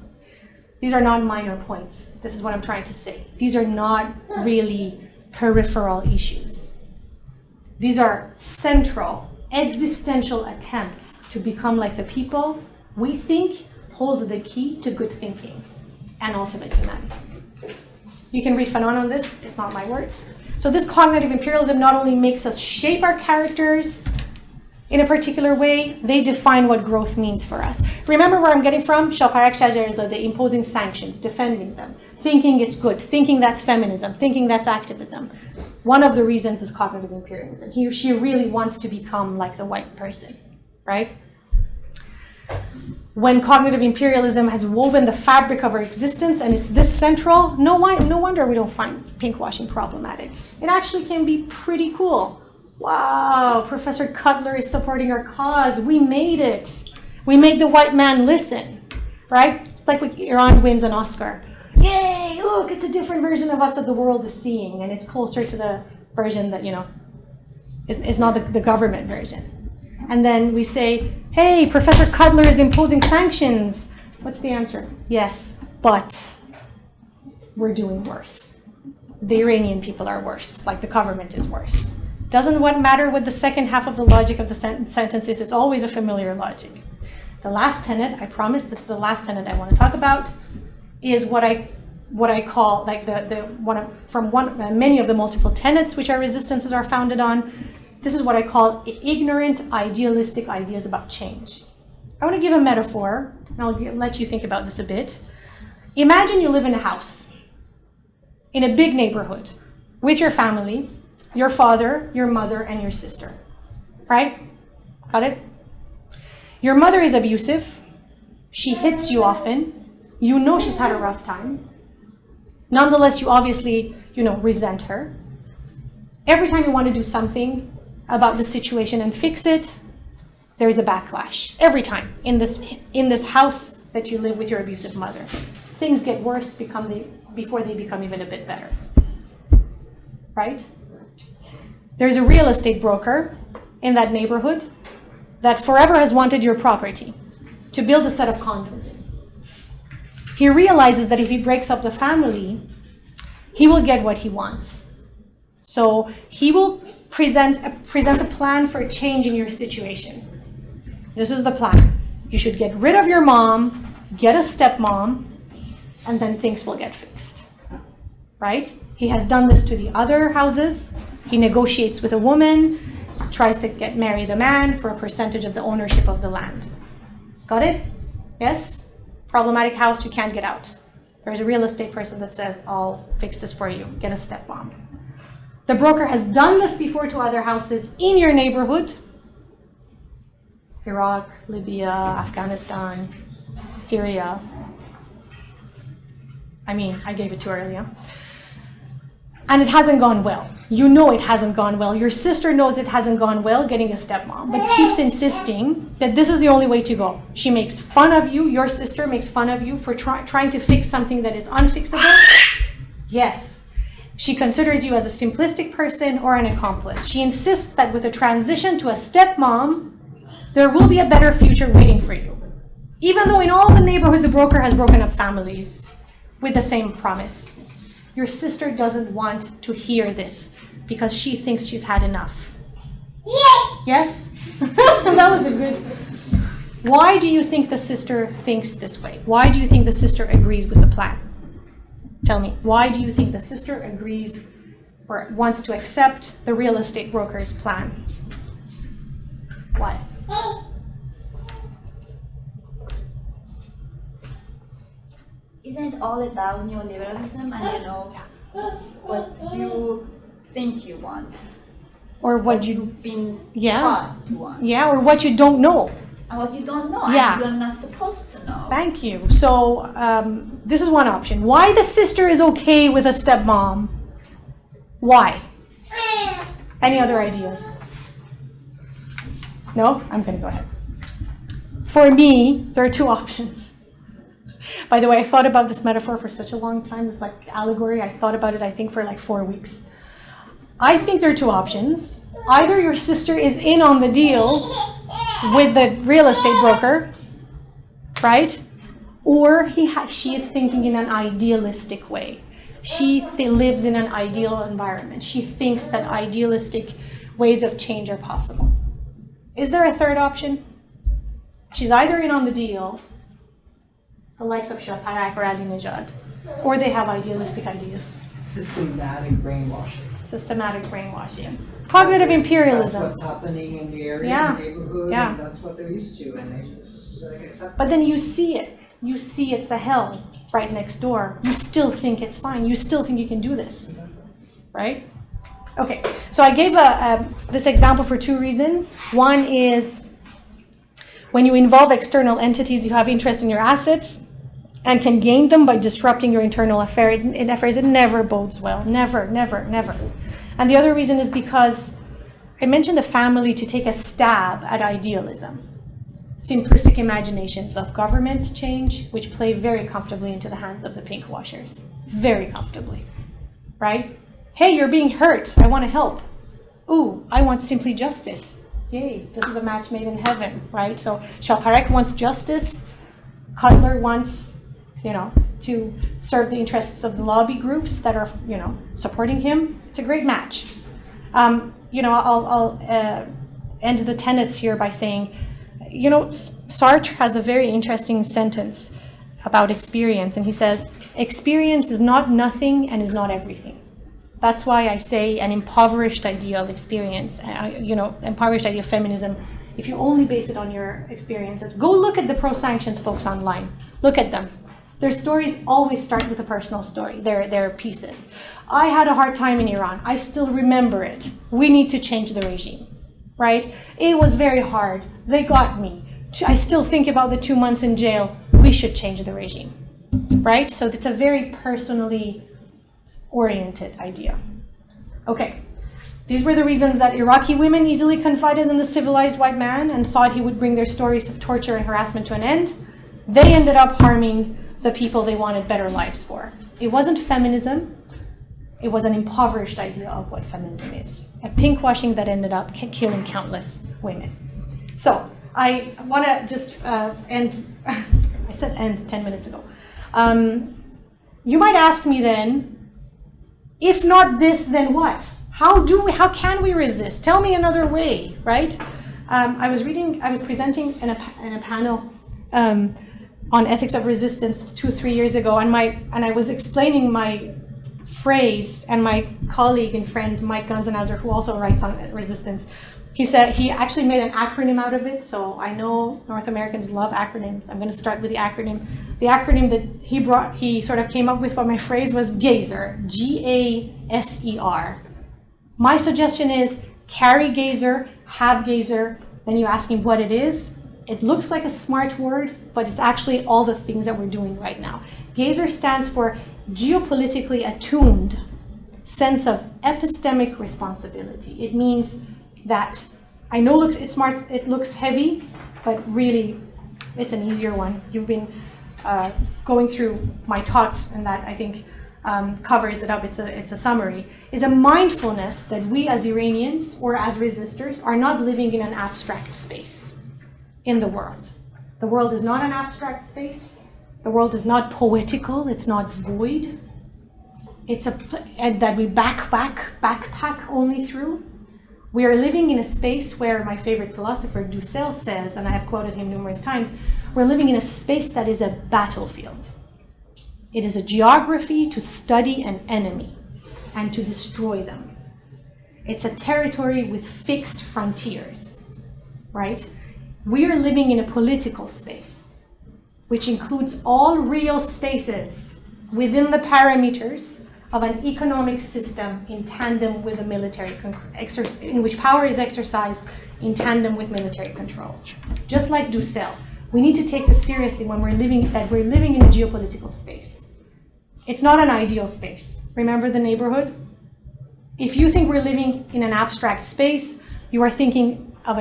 These are not minor points. This is what I'm trying to say. These are not really peripheral issues. These are central, existential attempts to become like the people we think hold the key to good thinking and ultimate humanity. You can read Fanon on this, it's not my words. So this cognitive imperialism not only makes us shape our characters in a particular way, they define what growth means for us. Remember where I'm getting from? Shaparak Shajarzadeh imposing sanctions, defending them, thinking it's good, thinking that's feminism, thinking that's activism. One of the reasons is cognitive imperialism. He or she really wants to become like the white person, right? When cognitive imperialism has woven the fabric of our existence and it's this central, no wonder we don't find pinkwashing problematic. It actually can be pretty cool. Wow, Professor Cutler is supporting our cause. We made it. We made the white man listen, right? It's like when Iran wins an Oscar. Yay, look, it's a different version of us that the world is seeing, and it's closer to the version that, is not the government version. And then we say, hey, Professor Cutler is imposing sanctions. What's the answer? Yes, but we're doing worse. The Iranian people are worse, like the government is worse. Doesn't what matter what the second half of the logic of the sentence is, it's always a familiar logic. The last tenet, I promise this is the last tenet I want to talk about, is what I call like many of the multiple tenets which our resistances are founded on. This is what I call ignorant, idealistic ideas about change. I want to give a metaphor, and I'll let you think about this a bit. Imagine you live in a house, in a big neighborhood, with your family, your father, your mother, and your sister, right? Got it? Your mother is abusive. She hits you often. You know she's had a rough time. Nonetheless, you obviously, resent her. Every time you want to do something about the situation and fix it, there is a backlash. Every time in this house that you live with your abusive mother, things get worse before they become even a bit better, right? There's a real estate broker in that neighborhood that forever has wanted your property to build a set of condos in. He realizes that if he breaks up the family, he will get what he wants. So he will present a plan for a change in your situation. This is the plan. You should get rid of your mom, get a stepmom, and then things will get fixed, right? He has done this to the other houses. He negotiates with a woman, tries to marry the man for a percentage of the ownership of the land. Got it? Yes? Problematic house, you can't get out. There's a real estate person that says, I'll fix this for you, get a stepmom. The broker has done this before to other houses in your neighborhood. Iraq, Libya, Afghanistan, Syria. I gave it too early, huh? And it hasn't gone well. You know it hasn't gone well. Your sister knows it hasn't gone well getting a stepmom, but keeps insisting that this is the only way to go. She makes fun of you, your sister makes fun of you for trying to fix something that is unfixable. Yes. She considers you as a simplistic person or an accomplice. She insists that with a transition to a stepmom, there will be a better future waiting for you. Even though in all the neighborhood, the broker has broken up families with the same promise. Your sister doesn't want to hear this because she thinks she's had enough. Yes? That was a good... Why do you think the sister thinks this way? Why do you think the sister agrees with the plan? Tell me, why do you think the sister agrees or wants to accept the real estate broker's plan? Why? Isn't it all about neoliberalism and what you think you want? Or what you've been yeah. taught to want? Yeah, or what you don't know. and what you don't know, Yeah. and you're not supposed to know. Thank you. So this is one option. Why the sister is okay with a stepmom? Why? Any other ideas? No? I'm going to go ahead. For me, there are two options. By the way, I thought about this metaphor for such a long time, this like allegory. I thought about it, I think, for like 4 weeks. I think there are two options. Either your sister is in on the deal with the real estate broker, right? Or she is thinking in an idealistic way. She lives in an ideal environment. She thinks that idealistic ways of change are possible. Is there a third option? She's either in on the deal, the likes of Shaparak or Ahmadinejad, or they have idealistic ideas. Systematic brainwashing. Systematic brainwashing. Cognitive imperialism. That's what's happening in the area, Yeah. the neighborhood, Yeah. and that's what they're used to, and they just accept But then you see it. You see it's a hell right next door. You still think it's fine. You still think you can do this, right? Okay, so I gave this example for two reasons. One is when you involve external entities, you have interest in your assets and can gain them by disrupting your internal affairs. It never bodes well. Never, never, never. And the other reason is because I mentioned the family to take a stab at idealism. Simplistic imaginations of government change, which play very comfortably into the hands of the pink washers. Very comfortably, right? Hey, you're being hurt. I want to help. Ooh, I want simply justice. Yay, this is a match made in heaven, right? So Shaparek wants justice. Cutler wants, to serve the interests of the lobby groups that are, supporting him. It's a great match. I'll end the tenets here by saying, Sartre has a very interesting sentence about experience, and he says, experience is not nothing and is not everything. That's why I say an impoverished idea of experience, impoverished idea of feminism, if you only base it on your experiences. Go look at the pro-sanctions folks online. Look at them. Their stories always start with a personal story, their pieces. I had a hard time in Iran. I still remember it. We need to change the regime, right? It was very hard. They got me. I still think about the 2 months in jail. We should change the regime, right? So it's a very personally oriented idea. Okay, these were the reasons that Iraqi women easily confided in the civilized white man and thought he would bring their stories of torture and harassment to an end. They ended up harming the people they wanted better lives for. It wasn't feminism. It was an impoverished idea of what feminism is. A pinkwashing that ended up killing countless women. So I want to just end. I said end 10 minutes ago. You might ask me then, if not this, then what? How can we resist? Tell me another way, right? I was presenting in a panel on ethics of resistance 2-3 years ago, and I was explaining my phrase, and my colleague and friend Mike Gunzenhauser, who also writes on resistance, he said he actually made an acronym out of it. So I know North Americans love acronyms. I'm going to start with the acronym. The acronym that he sort of came up with for my phrase was GAZER, G-A-S-E-R. My suggestion is carry GAZER, have GAZER, then you ask him what it is. It looks like a smart word, but it's actually all the things that we're doing right now. GAZER stands for geopolitically attuned sense of epistemic responsibility. It means that, I know it's smart, it looks heavy, but really it's an easier one. You've been going through my talk, and that I think covers it up. It's a summary. Is a mindfulness that we as Iranians or as resistors are not living in an abstract space in the world. The world is not an abstract space. The world is not poetical. It's not void. And that we backpack only through. We are living in a space where my favorite philosopher Dussel says, and I have quoted him numerous times, we're living in a space that is a battlefield. It is a geography to study an enemy and to destroy them. It's a territory with fixed frontiers, right? We are living in a political space, which includes all real spaces within the parameters of an economic system in tandem with a military, in which power is exercised in tandem with military control. just like Dussel. We need to take this seriously when we're living in a geopolitical space. It's not an ideal space. Remember the neighborhood? If you think we're living in an abstract space, you are thinking of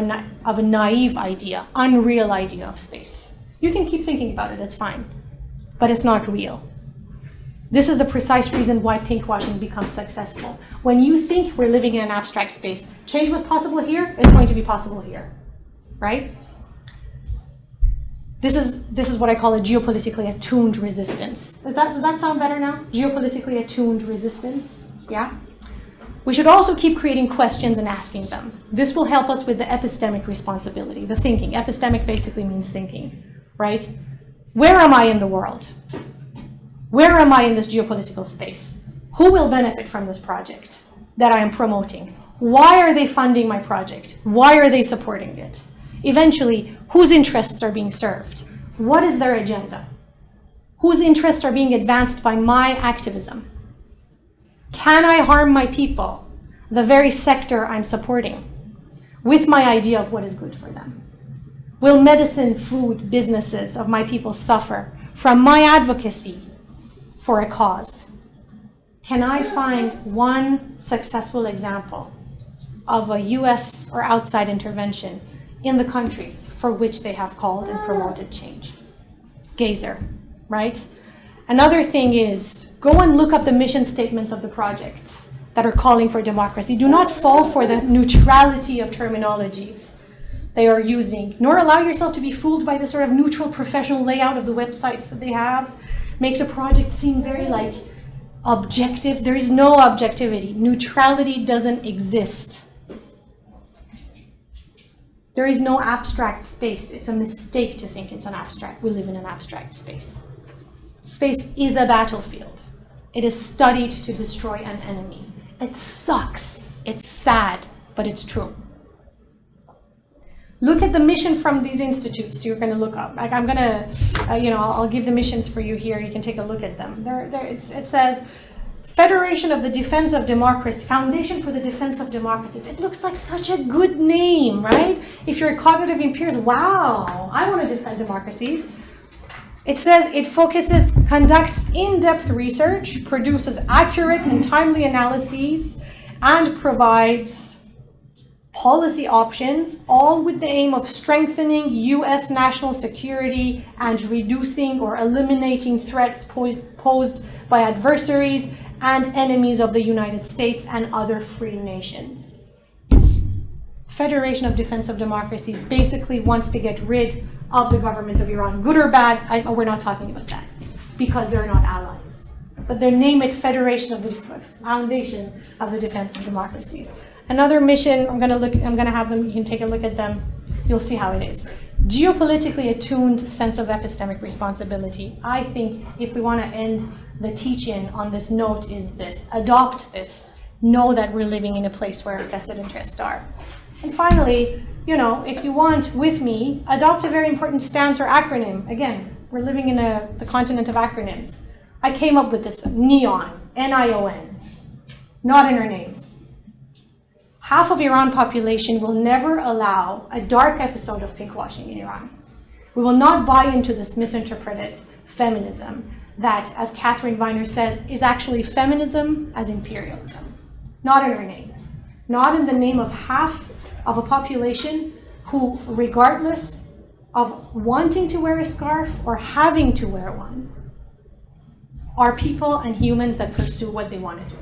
a naive idea, unreal idea of space. You can keep thinking about it, it's fine, but it's not real. This is the precise reason why pinkwashing becomes successful. When you think we're living in an abstract space, change was possible here, it's going to be possible here, right? This is what I call a geopolitically attuned resistance. Does that sound better now? Geopolitically attuned resistance, yeah? We should also keep creating questions and asking them. This will help us with the epistemic responsibility, the thinking. Epistemic basically means thinking, right? Where am I in the world? Where am I in this geopolitical space? Who will benefit from this project that I am promoting? Why are they funding my project? Why are they supporting it? Eventually, whose interests are being served? What is their agenda? Whose interests are being advanced by my activism? Can I harm my people, the very sector I'm supporting, with my idea of what is good for them? Will medicine, food, businesses of my people suffer from my advocacy for a cause? Can I find one successful example of a US or outside intervention in the countries for which they have called and promoted change? Gazer, right? Another thing is, go and look up the mission statements of the projects that are calling for democracy. Do not fall for the neutrality of terminologies they are using, nor allow yourself to be fooled by the sort of neutral professional layout of the websites that they have. Makes a project seem very like objective. There is no objectivity. Neutrality doesn't exist. There is no abstract space. It's a mistake to think it's an abstract. We live in an abstract space. Space is a battlefield. It is studied to destroy an enemy. It sucks. It's sad, but it's true. Look at the mission from these institutes you're going to look up. Like I'm going to, I'll give the missions for you here. You can take a look at them. It says, Federation of the Defense of Democracy, Foundation for the Defense of Democracies. It looks like such a good name, right? If you're a cognitive impaired, wow, I want to defend democracies. It says it conducts in-depth research, produces accurate and timely analyses, and provides policy options, all with the aim of strengthening U.S. national security and reducing or eliminating threats posed by adversaries and enemies of the United States and other free nations. Federation of Defense of Democracies basically wants to get rid of the government of Iran. Good or bad, we're not talking about that, because they're not allies. But they name it Federation of the Foundation of the Defense of Democracies. Another mission, I'm gonna have them, you can take a look at them, you'll see how it is. Geopolitically attuned sense of epistemic responsibility. I think if we want to end the teaching on this note is this: adopt this. Know that we're living in a place where vested interests are. And finally, if you want with me, adopt a very important stance or acronym. Again, we're living in the continent of acronyms. I came up with this NION, N-I-O-N, not in our names. Half of Iran population will never allow a dark episode of pinkwashing in Iran. We will not buy into this misinterpreted feminism that, as Catherine Viner says, is actually feminism as imperialism. Not in our names. Not in the name of half of a population who, regardless of wanting to wear a scarf or having to wear one, are people and humans that pursue what they want to do,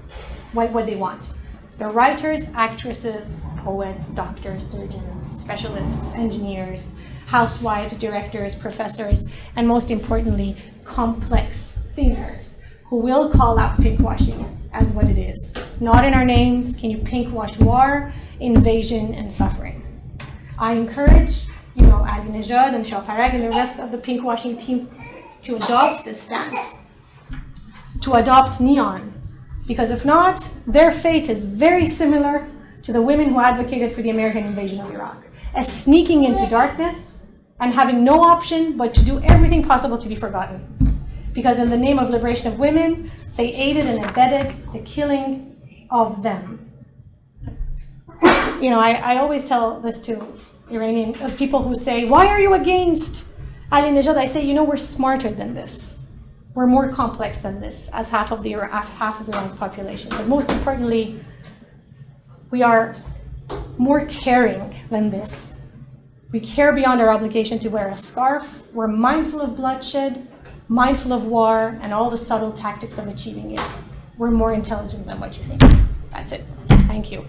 what they want. They're writers, actresses, poets, doctors, surgeons, specialists, engineers, housewives, directors, professors, and most importantly, complex thinkers who will call out pinkwashing as what it is. Not in our names can you pinkwash war, invasion, and suffering. I encourage, Ahmadinejad and Shaparag and the rest of the pinkwashing team to adopt this stance, to adopt NION. Because if not, their fate is very similar to the women who advocated for the American invasion of Iraq, as sneaking into darkness and having no option but to do everything possible to be forgotten. Because in the name of liberation of women, they aided and abetted the killing of them. I always tell this to Iranian people who say, why are you against Ahmadinejad? I say, we're smarter than this. We're more complex than this as half of Iran's population. But most importantly, we are more caring than this. We care beyond our obligation to wear a scarf. We're mindful of bloodshed, mindful of war, and all the subtle tactics of achieving it. We're more intelligent than what you think. That's it. Thank you.